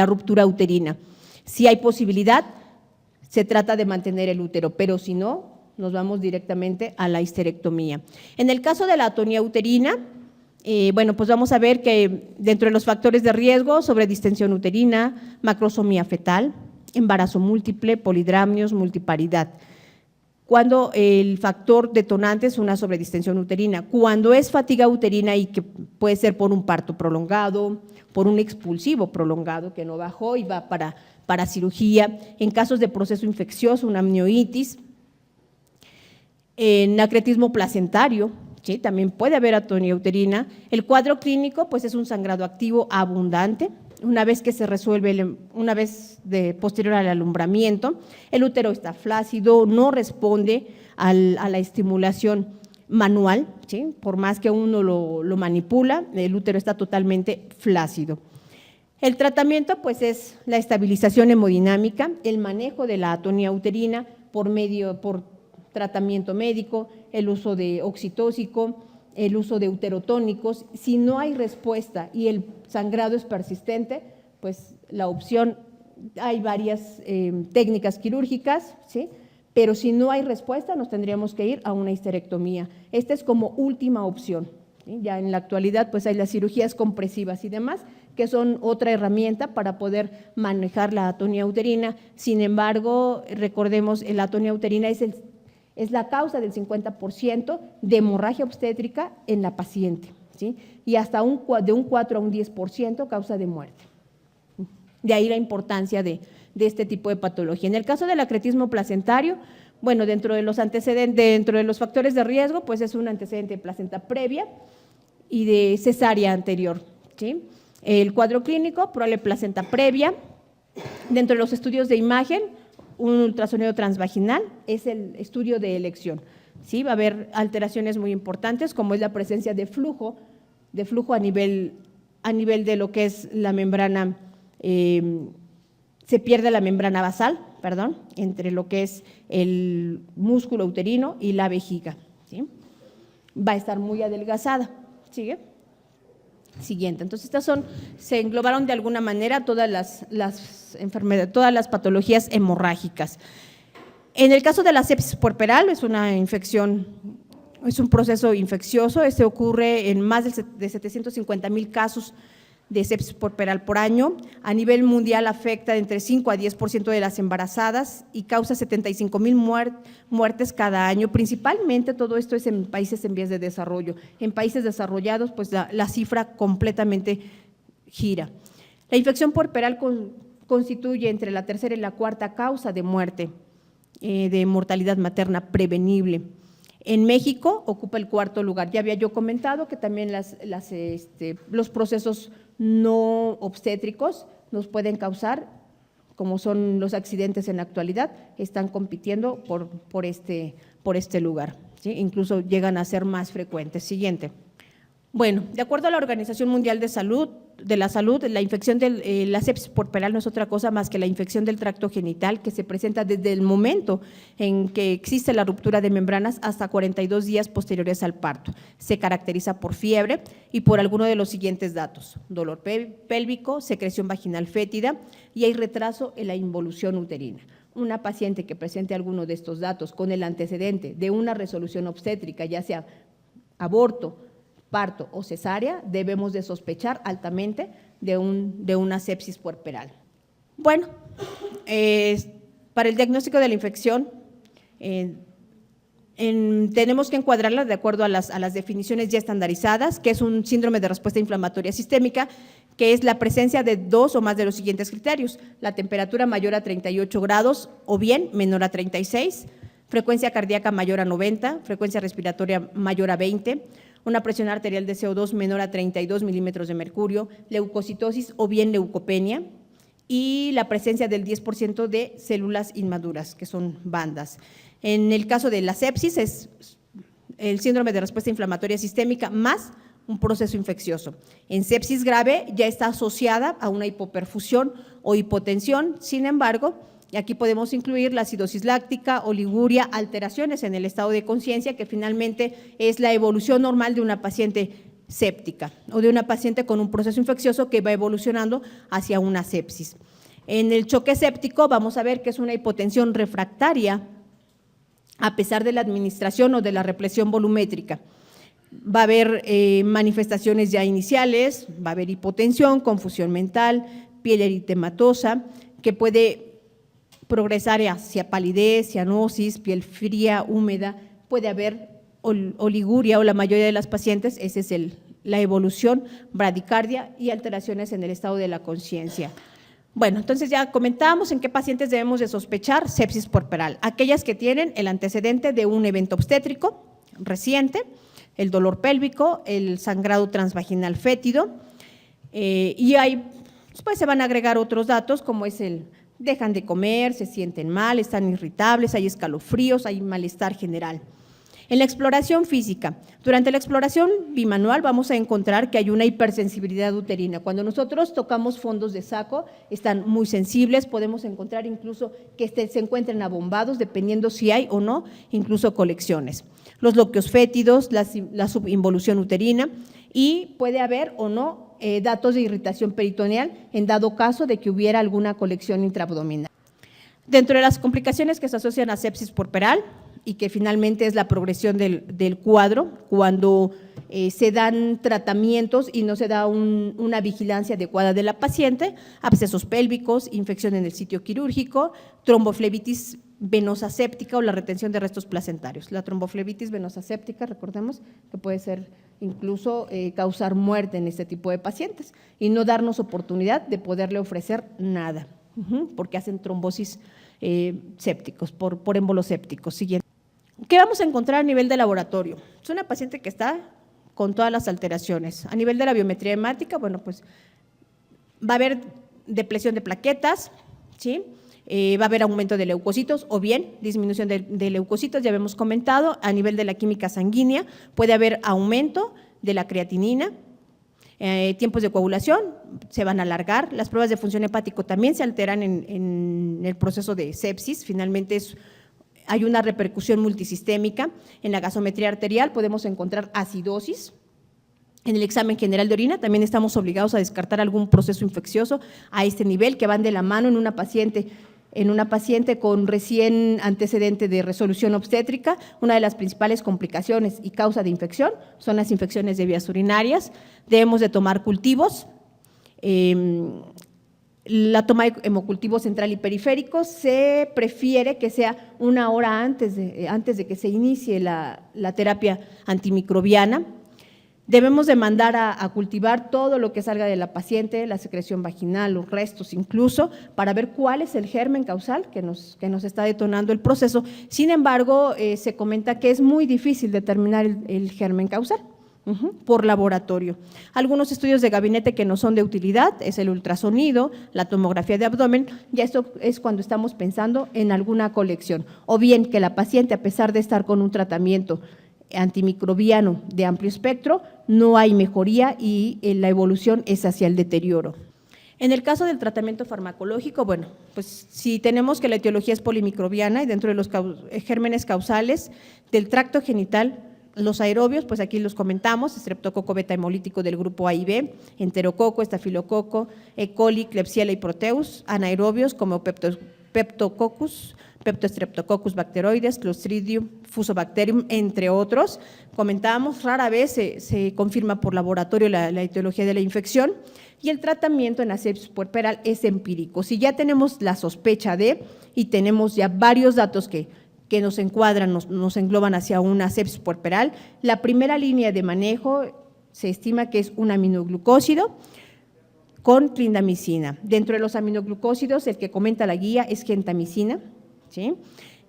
ruptura uterina. Si hay posibilidad, se trata de mantener el útero, pero si no, nos vamos directamente a la histerectomía. En el caso de la atonía uterina, bueno, pues vamos a ver que dentro de los factores de riesgo, sobredistensión uterina, macrosomía fetal, embarazo múltiple, polidramios, multiparidad. Cuando el factor detonante es una sobredistensión uterina, cuando es fatiga uterina y que puede ser por un parto prolongado, por un expulsivo prolongado que no bajó y va para cirugía, en casos de proceso infeccioso, una amnioitis, en acretismo placentario, ¿sí? También puede haber atonía uterina. El cuadro clínico pues es un sangrado activo abundante, una vez que se resuelve, una vez posterior al alumbramiento, el útero está flácido, no responde a la estimulación manual, ¿sí? Por más que uno lo manipula, el útero está totalmente flácido. El tratamiento pues es la estabilización hemodinámica, el manejo de la atonía uterina por tratamiento médico, el uso de oxitóxico, el uso de uterotónicos. Si no hay respuesta y el sangrado es persistente, pues la opción, hay varias técnicas quirúrgicas, ¿sí? Pero si no hay respuesta, nos tendríamos que ir a una histerectomía. Esta es como última opción, ¿sí? Ya en la actualidad pues hay las cirugías compresivas y demás, que son otra herramienta para poder manejar la atonía uterina. Sin embargo, recordemos, la atonía uterina es la causa del 50% de hemorragia obstétrica en la paciente, ¿sí? Y hasta de un 4 a un 10% causa de muerte. De ahí la importancia de este tipo de patología. En el caso del acretismo placentario, bueno, dentro de los antecedentes, dentro de los factores de riesgo, pues es un antecedente de placenta previa y de cesárea anterior, ¿sí? El cuadro clínico, probable placenta previa. Dentro de los estudios de imagen, un ultrasonido transvaginal es el estudio de elección, ¿sí? Va a haber alteraciones muy importantes, como es la presencia de flujo a nivel de lo que es la membrana, se pierde la membrana basal, entre lo que es el músculo uterino y la vejiga, ¿sí? Va a estar muy adelgazada. ¿Sigue? Siguiente. Entonces, se englobaron de alguna manera todas las enfermedades, todas las patologías hemorrágicas. En el caso de la sepsis puerperal, es una infección, es un proceso infeccioso. Este ocurre en más de 750,000 casos de sepsis puerperal por año. A nivel mundial afecta entre 5 a 10% de las embarazadas y causa 75,000 muertes cada año. Principalmente todo esto es en países en vías de desarrollo. En países desarrollados, pues la cifra completamente gira. La infección puerperal constituye entre la tercera y la cuarta causa de muerte, de mortalidad materna prevenible. En México ocupa el cuarto lugar. Ya había yo comentado que también los procesos no obstétricos nos pueden causar, como son los accidentes en la actualidad, están compitiendo por este lugar, ¿sí? Incluso llegan a ser más frecuentes. Siguiente. Bueno, de acuerdo a la Organización Mundial de la Salud, la infección de la sepsis puerperal no es otra cosa más que la infección del tracto genital que se presenta desde el momento en que existe la ruptura de membranas hasta 42 días posteriores al parto. Se caracteriza por fiebre y por alguno de los siguientes datos: dolor pélvico, secreción vaginal fétida y hay retraso en la involución uterina. Una paciente que presente alguno de estos datos con el antecedente de una resolución obstétrica, ya sea aborto, parto o cesárea, debemos de sospechar altamente de una sepsis puerperal. Bueno, para el diagnóstico de la infección tenemos que encuadrarla de acuerdo a las definiciones ya estandarizadas, que es un síndrome de respuesta inflamatoria sistémica, que es la presencia de dos o más de los siguientes criterios: la temperatura mayor a 38 grados o bien menor a 36, frecuencia cardíaca mayor a 90, frecuencia respiratoria mayor a 20, una presión arterial de CO2 menor a 32 milímetros de mercurio, leucocitosis o bien leucopenia y la presencia del 10% de células inmaduras, que son bandas. En el caso de la sepsis es el síndrome de respuesta inflamatoria sistémica más un proceso infeccioso. En sepsis grave ya está asociada a una hipoperfusión o hipotensión, sin embargo, y aquí podemos incluir la acidosis láctica, oliguria, alteraciones en el estado de conciencia, que finalmente es la evolución normal de una paciente séptica o de una paciente con un proceso infeccioso que va evolucionando hacia una sepsis. En el choque séptico vamos a ver que es una hipotensión refractaria a pesar de la administración o de la represión volumétrica. Va a haber manifestaciones ya iniciales, va a haber hipotensión, confusión mental, piel eritematosa, que puede progresar hacia palidez, cianosis, piel fría, húmeda, puede haber oliguria o la mayoría de las pacientes, esa es la evolución, bradicardia y alteraciones en el estado de la conciencia. Bueno, entonces ya comentábamos en qué pacientes debemos de sospechar sepsis puerperal: aquellas que tienen el antecedente de un evento obstétrico reciente, el dolor pélvico, el sangrado transvaginal fétido, y ahí después se van a agregar otros datos como es dejan de comer, se sienten mal, están irritables, hay escalofríos, hay malestar general. En la exploración física, durante la exploración bimanual vamos a encontrar que hay una hipersensibilidad uterina. Cuando nosotros tocamos fondos de saco, están muy sensibles, podemos encontrar incluso que se encuentren abombados, dependiendo si hay o no, incluso colecciones. Los loquios fétidos, la subinvolución uterina y puede haber o no datos de irritación peritoneal en dado caso de que hubiera alguna colección intraabdominal. Dentro de las complicaciones que se asocian a sepsis puerperal y que finalmente es la progresión del cuadro, cuando se dan tratamientos y no se da una vigilancia adecuada de la paciente, abscesos pélvicos, infección en el sitio quirúrgico, tromboflebitis venosa séptica o la retención de restos placentarios. La tromboflebitis venosa séptica, recordemos que puede ser incluso causar muerte en este tipo de pacientes y no darnos oportunidad de poderle ofrecer nada, porque hacen trombosis sépticos, por émbolos sépticos. Siguiente. ¿Qué vamos a encontrar a nivel de laboratorio? Es una paciente que está con todas las alteraciones. A nivel de la biometría hemática, bueno, pues va a haber depresión de plaquetas, ¿sí? Va a haber aumento de leucocitos o bien disminución de leucocitos, ya habíamos comentado. A nivel de la química sanguínea puede haber aumento de la creatinina, tiempos de coagulación se van a alargar, las pruebas de función hepático también se alteran en el proceso de sepsis, finalmente hay una repercusión multisistémica. En la gasometría arterial podemos encontrar acidosis. En el examen general de orina también estamos obligados a descartar algún proceso infeccioso a este nivel que van de la mano en una paciente en una paciente con recién antecedente de resolución obstétrica, una de las principales complicaciones y causa de infección son las infecciones de vías urinarias. Debemos de tomar cultivos. La toma de hemocultivo central y periférico se prefiere que sea 1 hora antes de que se inicie la terapia antimicrobiana. Debemos de mandar a cultivar todo lo que salga de la paciente, la secreción vaginal, los restos incluso, para ver cuál es el germen causal que nos está detonando el proceso. Sin embargo, se comenta que es muy difícil determinar el germen causal por laboratorio. Algunos estudios de gabinete que no son de utilidad es el ultrasonido, la tomografía de abdomen, ya esto es cuando estamos pensando en alguna colección, o bien que la paciente, a pesar de estar con un tratamiento antimicrobiano de amplio espectro, no hay mejoría y la evolución es hacia el deterioro. En el caso del tratamiento farmacológico, bueno, pues si tenemos que la etiología es polimicrobiana y dentro de los gérmenes causales del tracto genital, los aerobios, pues aquí los comentamos, estreptococo beta hemolítico del grupo A y B, enterococo, estafilococo, E. coli, Klebsiella y Proteus, anaerobios como Peptococcus, Peptostreptococcus bacteroides, Clostridium, Fusobacterium, entre otros. Comentábamos, rara vez se confirma por laboratorio la etiología de la infección y el tratamiento en asepsis puerperal es empírico. Si ya tenemos la sospecha y tenemos ya varios datos que nos encuadran, nos engloban hacia una asepsis puerperal, la primera línea de manejo se estima que es un aminoglucósido con clindamicina. Dentro de los aminoglucósidos, el que comenta la guía es gentamicina, ¿sí?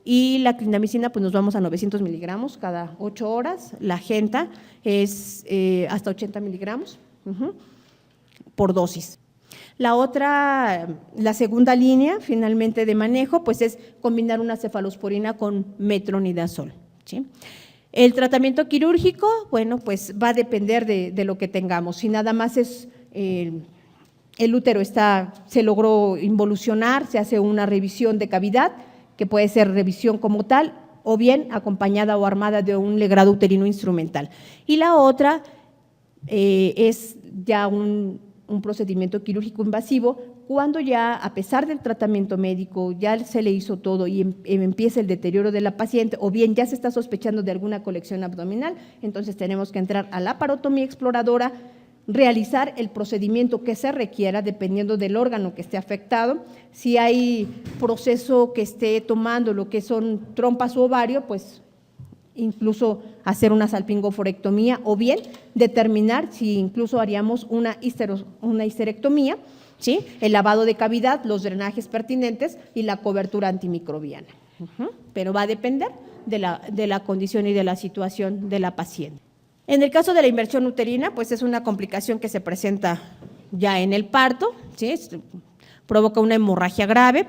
Y la clindamicina, pues nos vamos a 900 miligramos cada 8 horas, la genta es hasta 80 miligramos por dosis. La segunda línea, finalmente, de manejo, pues es combinar una cefalosporina con metronidazol, ¿sí? El tratamiento quirúrgico, bueno, pues va a depender de lo que tengamos. Si nada más es el útero se logró involucionar, se hace una revisión de cavidad, que puede ser revisión como tal, o bien acompañada o armada de un legrado uterino instrumental. Y la otra es ya un procedimiento quirúrgico invasivo, cuando ya, a pesar del tratamiento médico, ya se le hizo todo y empieza el deterioro de la paciente, o bien ya se está sospechando de alguna colección abdominal, entonces tenemos que entrar a la parotomía exploradora, realizar el procedimiento que se requiera dependiendo del órgano que esté afectado. Si hay proceso que esté tomando lo que son trompas u ovario, pues incluso hacer una salpingoforectomía o bien determinar si incluso haríamos una histerectomía, ¿sí? El lavado de cavidad, los drenajes pertinentes y la cobertura antimicrobiana. Pero va a depender de la condición y de la situación de la paciente. En el caso de la inversión uterina, pues es una complicación que se presenta ya en el parto, ¿sí? Provoca una hemorragia grave,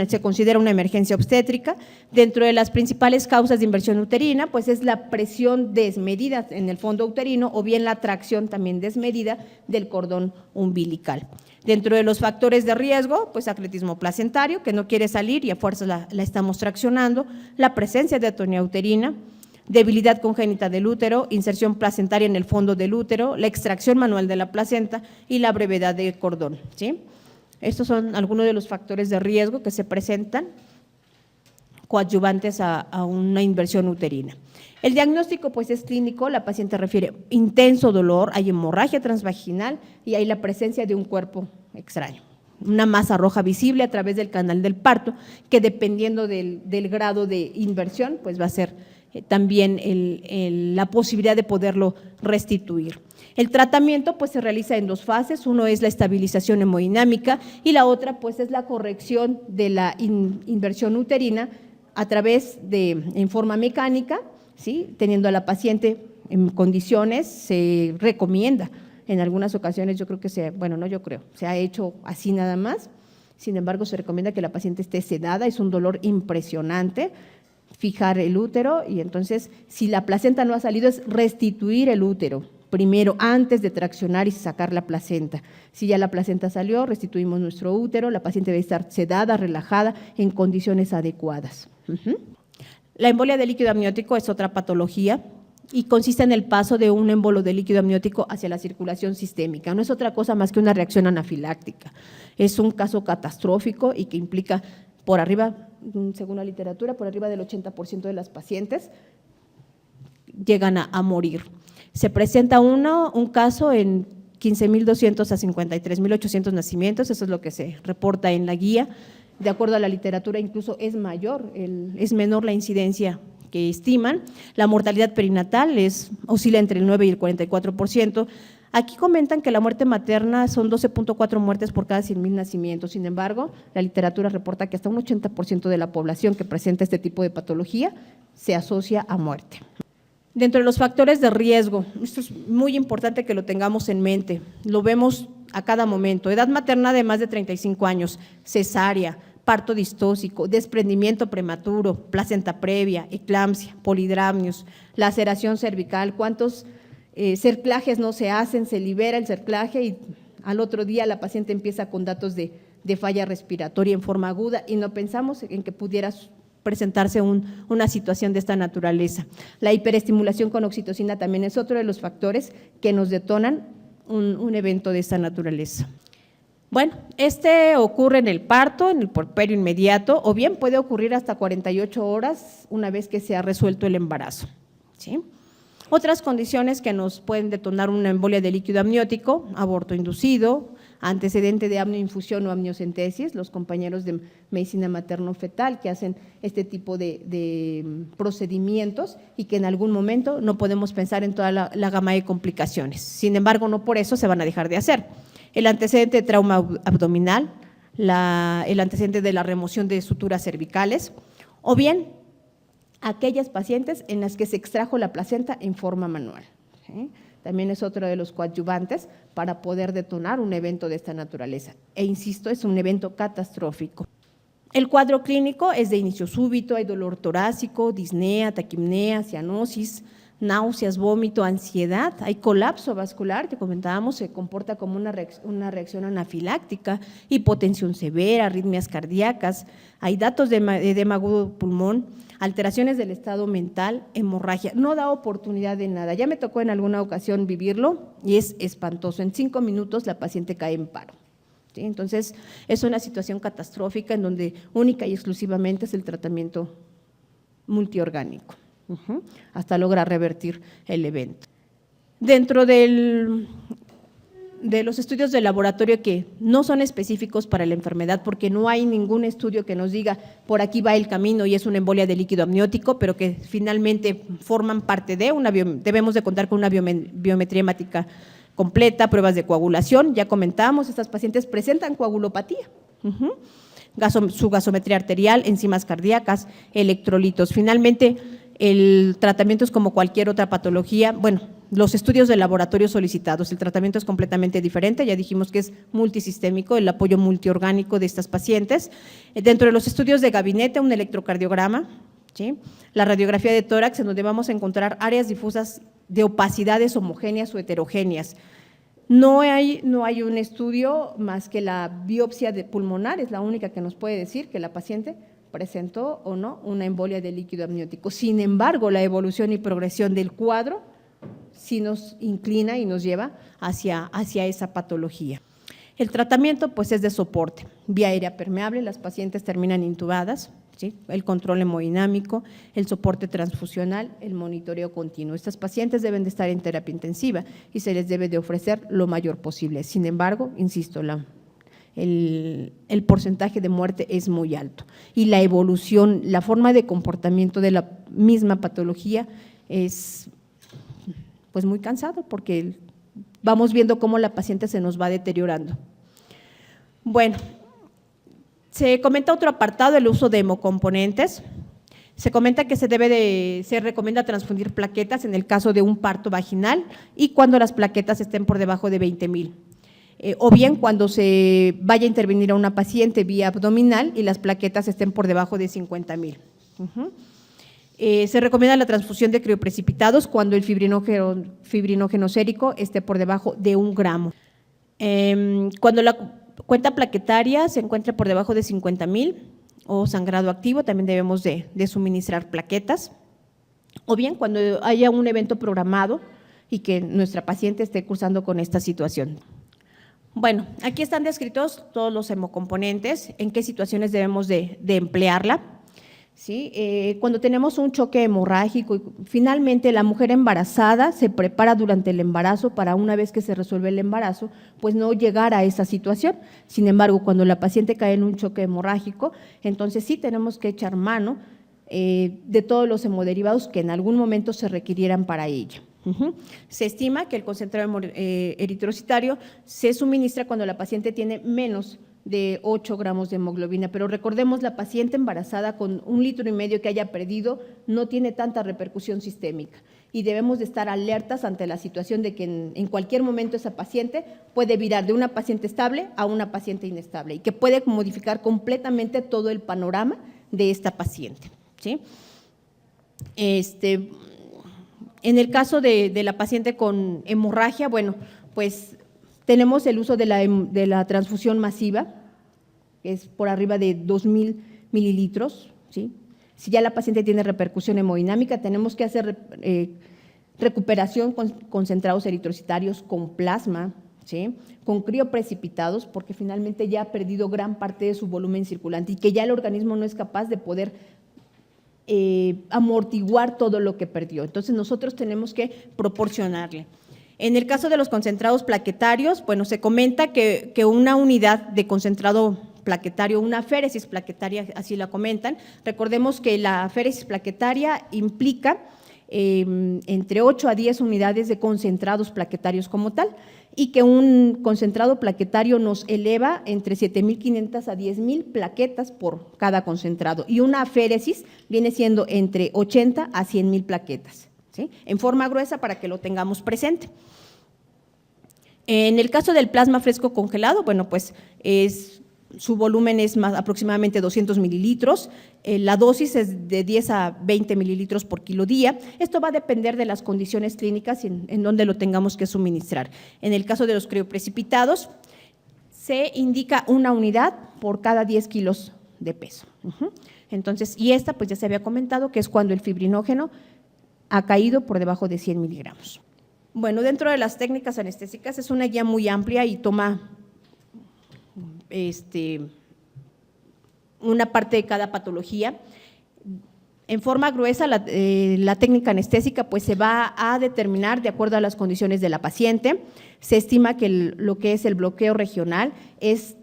se considera una emergencia obstétrica. Dentro de las principales causas de inversión uterina, pues es la presión desmedida en el fondo uterino o bien la tracción también desmedida del cordón umbilical. Dentro de los factores de riesgo, pues acletismo placentario, que no quiere salir y a fuerza la estamos traccionando, la presencia de atonía uterina, debilidad congénita del útero, inserción placentaria en el fondo del útero, la extracción manual de la placenta y la brevedad del cordón, ¿sí? Estos son algunos de los factores de riesgo que se presentan coadyuvantes a una inversión uterina. El diagnóstico pues es clínico, la paciente refiere intenso dolor, hay hemorragia transvaginal y hay la presencia de un cuerpo extraño, una masa roja visible a través del canal del parto, que dependiendo del grado de inversión, pues va a ser también la posibilidad de poderlo restituir. El tratamiento pues se realiza en 2 fases, uno es la estabilización hemodinámica y la otra pues es la corrección de la inversión uterina a través en forma mecánica, ¿sí? Teniendo a la paciente en condiciones, se recomienda, en algunas ocasiones yo creo que se ha hecho así nada más, sin embargo se recomienda que la paciente esté sedada, es un dolor impresionante, fijar el útero y entonces si la placenta no ha salido es restituir el útero primero antes de traccionar y sacar la placenta. Si ya la placenta salió, restituimos nuestro útero, la paciente debe estar sedada, relajada, en condiciones adecuadas. La embolia de líquido amniótico es otra patología y consiste en el paso de un émbolo de líquido amniótico hacia la circulación sistémica. No es otra cosa más que una reacción anafiláctica. Es un caso catastrófico y que implica por arriba, según la literatura, por arriba del 80% de las pacientes llegan a morir. Se presenta un caso en 15.200 a 53.800 nacimientos, eso es lo que se reporta en la guía. De acuerdo a la literatura, incluso es menor la incidencia que estiman. La mortalidad perinatal oscila entre el 9 y el 44%. Aquí comentan que la muerte materna son 12.4 muertes por cada 100.000 nacimientos. Sin embargo, la literatura reporta que hasta un 80% de la población que presenta este tipo de patología se asocia a muerte. Dentro de los factores de riesgo, esto es muy importante que lo tengamos en mente, lo vemos a cada momento: edad materna de más de 35 años, cesárea, parto distóxico, desprendimiento prematuro, placenta previa, eclampsia, polidramnios, laceración cervical. ¿Cuántos cerclajes no se hacen? Se libera el cerclaje y al otro día la paciente empieza con datos de falla respiratoria en forma aguda y no pensamos en que pudiera presentarse una situación de esta naturaleza. La hiperestimulación con oxitocina también es otro de los factores que nos detonan un evento de esta naturaleza. Bueno, este ocurre en el parto, en el puerperio inmediato, o bien puede ocurrir hasta 48 horas una vez que se ha resuelto el embarazo, ¿sí? Otras condiciones que nos pueden detonar una embolia de líquido amniótico: aborto inducido, antecedente de amnioinfusión o amniocentesis. Los compañeros de medicina materno-fetal que hacen este tipo de procedimientos y que en algún momento no podemos pensar en toda la gama de complicaciones. Sin embargo, no por eso se van a dejar de hacer. El antecedente de trauma abdominal, el antecedente de la remoción de suturas cervicales, o bien aquellas pacientes en las que se extrajo la placenta en forma manual, ¿sí? También es otro de los coadyuvantes para poder detonar un evento de esta naturaleza. E insisto, es un evento catastrófico. El cuadro clínico es de inicio súbito, hay dolor torácico, disnea, taquipnea, cianosis, náuseas, vómito, ansiedad, hay colapso vascular, que comentábamos, se comporta como una reacción anafiláctica, hipotensión severa, arritmias cardíacas, hay datos de edema agudo pulmón, alteraciones del estado mental, hemorragia, no da oportunidad de nada. Ya me tocó en alguna ocasión vivirlo y es espantoso. En 5 minutos la paciente cae en paro, ¿sí? Entonces, es una situación catastrófica en donde única y exclusivamente es el tratamiento multiorgánico, hasta lograr revertir el evento. Dentro de los estudios de laboratorio que no son específicos para la enfermedad, porque no hay ningún estudio que nos diga por aquí va el camino y es una embolia de líquido amniótico, pero que finalmente forman parte de debemos de contar con una biometría hemática completa, pruebas de coagulación. Ya comentamos, estas pacientes presentan coagulopatía, su gasometría arterial, enzimas cardíacas, electrolitos. Finalmente, el tratamiento es como cualquier otra patología. Bueno, los estudios de laboratorio solicitados, el tratamiento es completamente diferente, ya dijimos que es multisistémico, el apoyo multiorgánico de estas pacientes. Dentro de los estudios de gabinete, un electrocardiograma, ¿sí? La radiografía de tórax, en donde vamos a encontrar áreas difusas de opacidades homogéneas o heterogéneas. No hay un estudio más que la biopsia pulmonar, es la única que nos puede decir que la paciente presentó o no una embolia de líquido amniótico. Sin embargo, la evolución y progresión del cuadro sí nos inclina y nos lleva hacia esa patología. El tratamiento pues es de soporte, vía aérea permeable, las pacientes terminan intubadas, ¿sí? El control hemodinámico, el soporte transfusional, el monitoreo continuo. Estas pacientes deben de estar en terapia intensiva y se les debe de ofrecer lo mayor posible. Sin embargo, insisto, el porcentaje de muerte es muy alto y la evolución, la forma de comportamiento de la misma patología es pues muy cansado, porque vamos viendo cómo la paciente se nos va deteriorando. Bueno, se comenta otro apartado, el uso de hemocomponentes. Se comenta que se recomienda transfundir plaquetas en el caso de un parto vaginal y cuando las plaquetas estén por debajo de 20,000. O bien cuando se vaya a intervenir a una paciente vía abdominal y las plaquetas estén por debajo de 50,000. Se recomienda la transfusión de crioprecipitados cuando el fibrinógeno sérico esté por debajo de 1 gramo. Cuando la cuenta plaquetaria se encuentra por debajo de 50,000 o sangrado activo, también debemos de suministrar plaquetas. O bien cuando haya un evento programado y que nuestra paciente esté cursando con esta situación. Bueno, aquí están descritos todos los hemocomponentes, en qué situaciones debemos de emplearla. ¿Sí? Cuando tenemos un choque hemorrágico y finalmente la mujer embarazada se prepara durante el embarazo para una vez que se resuelve el embarazo, pues no llegar a esa situación. Sin embargo, cuando la paciente cae en un choque hemorrágico, entonces sí tenemos que echar mano de todos los hemoderivados que en algún momento se requirieran para ella. Se estima que el concentrado eritrocitario se suministra cuando la paciente tiene menos de 8 gramos de hemoglobina, pero recordemos, la paciente embarazada con 1,5 litros que haya perdido no tiene tanta repercusión sistémica y debemos de estar alertas ante la situación de que en cualquier momento esa paciente puede virar de una paciente estable a una paciente inestable y que puede modificar completamente todo el panorama de esta paciente, ¿sí? En el caso de la paciente con hemorragia, bueno, pues tenemos el uso de la transfusión masiva, que es por arriba de 2,000 mililitros, ¿sí? Si ya la paciente tiene repercusión hemodinámica, tenemos que hacer recuperación con concentrados eritrocitarios con plasma, ¿sí? Con crioprecipitados, porque finalmente ya ha perdido gran parte de su volumen circulante y que ya el organismo no es capaz de poder amortiguar todo lo que perdió. Entonces, nosotros tenemos que proporcionarle. En el caso de los concentrados plaquetarios, bueno, se comenta que una unidad de concentrado plaquetario, una aféresis plaquetaria, así la comentan. Recordemos que la aféresis plaquetaria implica entre 8 a 10 unidades de concentrados plaquetarios como tal, y que un concentrado plaquetario nos eleva entre 7,500 a 10,000 plaquetas por cada concentrado, y una aféresis viene siendo entre 80 a 100,000 plaquetas, ¿sí? En forma gruesa para que lo tengamos presente. En el caso del plasma fresco congelado, bueno, pues su volumen es aproximadamente 200 mililitros, la dosis es de 10 a 20 mililitros por kilo día. Esto va a depender de las condiciones clínicas y en donde lo tengamos que suministrar. En el caso de los crioprecipitados, se indica una unidad por cada 10 kilos de peso. Entonces, y esta pues ya se había comentado que es cuando el fibrinógeno ha caído por debajo de 100 miligramos. Bueno, dentro de las técnicas anestésicas es una guía muy amplia y toma una parte de cada patología. En forma gruesa, la técnica anestésica pues se va a determinar de acuerdo a las condiciones de la paciente. Se estima que lo que es el bloqueo regional es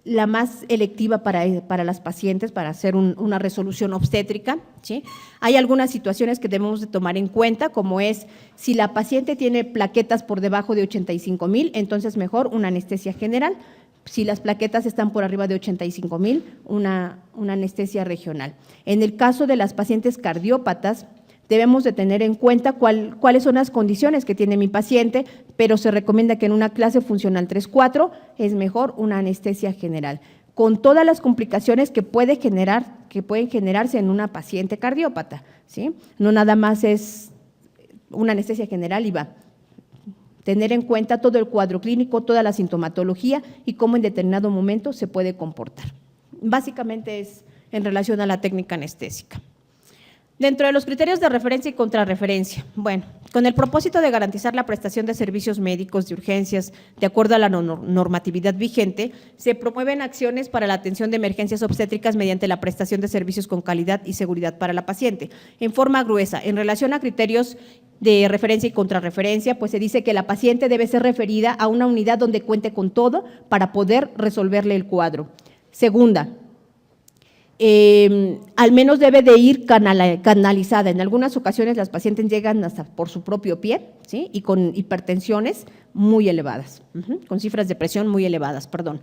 la más electiva para las pacientes, para hacer una resolución obstétrica, ¿sí? Hay algunas situaciones que debemos de tomar en cuenta, como es si la paciente tiene plaquetas por debajo de 85,000, entonces mejor una anestesia general. Si las plaquetas están por arriba de 85,000, una anestesia regional. En el caso de las pacientes cardiópatas, debemos de tener en cuenta cuáles son las condiciones que tiene mi paciente, pero se recomienda que en una clase funcional 3-4 es mejor una anestesia general, con todas las complicaciones que pueden generarse en una paciente cardiópata, ¿sí? No nada más es una anestesia general y va. Tener en cuenta todo el cuadro clínico, toda la sintomatología y cómo en determinado momento se puede comportar. Básicamente es en relación a la técnica anestésica. Dentro de los criterios de referencia y contrarreferencia, bueno, con el propósito de garantizar la prestación de servicios médicos de urgencias de acuerdo a la normatividad vigente, se promueven acciones para la atención de emergencias obstétricas mediante la prestación de servicios con calidad y seguridad para la paciente. En forma gruesa, en relación a criterios de referencia y contrarreferencia, pues se dice que la paciente debe ser referida a una unidad donde cuente con todo para poder resolverle el cuadro. Segunda, al menos debe de ir canalizada. En algunas ocasiones las pacientes llegan hasta por su propio pie, ¿sí? Y con hipertensiones muy elevadas, con cifras de presión muy elevadas, perdón.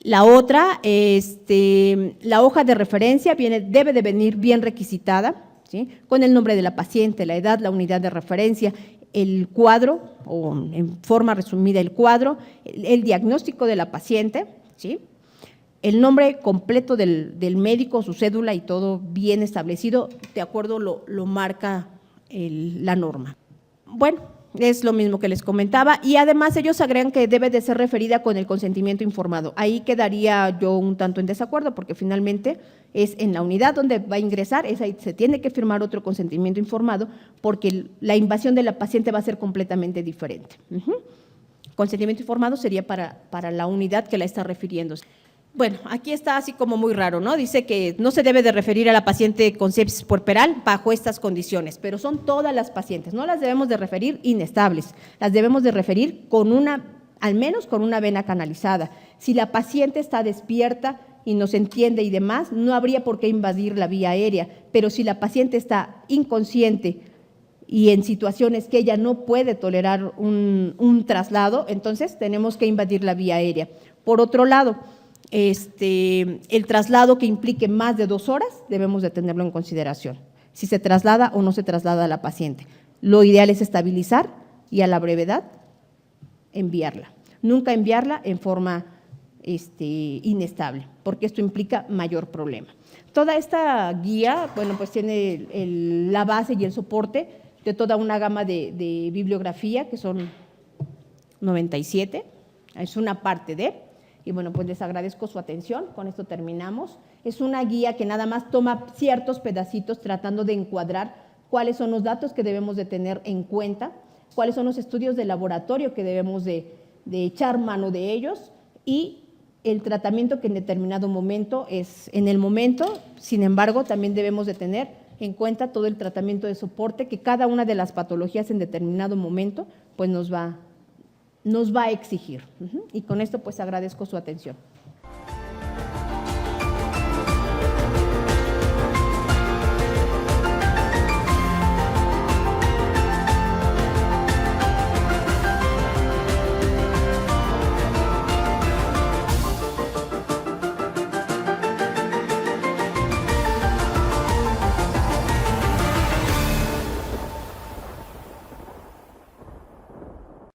La otra, la hoja de referencia debe de venir bien requisitada, ¿sí? Con el nombre de la paciente, la edad, la unidad de referencia, el cuadro, o en forma resumida el cuadro, el diagnóstico de la paciente, ¿sí? El nombre completo del médico, su cédula y todo bien establecido, de acuerdo lo marca la norma. Bueno, es lo mismo que les comentaba y además ellos agregan que debe de ser referida con el consentimiento informado. Ahí quedaría yo un tanto en desacuerdo porque finalmente es en la unidad donde va a ingresar, ahí se tiene que firmar otro consentimiento informado porque la invasión de la paciente va a ser completamente diferente. consentimiento informado sería para la unidad que la está refiriéndose. Bueno, aquí está así como muy raro, ¿no? Dice que no se debe de referir a la paciente con sepsis puerperal bajo estas condiciones, pero son todas las pacientes, no las debemos de referir inestables, las debemos de referir con al menos con una vena canalizada. Si la paciente está despierta y nos entiende y demás, no habría por qué invadir la vía aérea, pero si la paciente está inconsciente y en situaciones que ella no puede tolerar un traslado, entonces tenemos que invadir la vía aérea. Por otro lado, el traslado que implique más de 2 horas debemos de tenerlo en consideración, si se traslada o no se traslada a la paciente. Lo ideal es estabilizar y a la brevedad enviarla. Nunca enviarla en forma inestable, porque esto implica mayor problema. Toda esta guía, bueno, pues tiene la base y el soporte de toda una gama de bibliografía, que son 97, es una parte de, y bueno, pues les agradezco su atención, con esto terminamos. Es una guía que nada más toma ciertos pedacitos tratando de encuadrar cuáles son los datos que debemos de tener en cuenta, cuáles son los estudios de laboratorio que debemos de echar mano de ellos y el tratamiento que en determinado momento es en el momento. Sin embargo, también debemos de tener en cuenta todo el tratamiento de soporte que cada una de las patologías en determinado momento pues nos va a exigir. Y con esto pues agradezco su atención.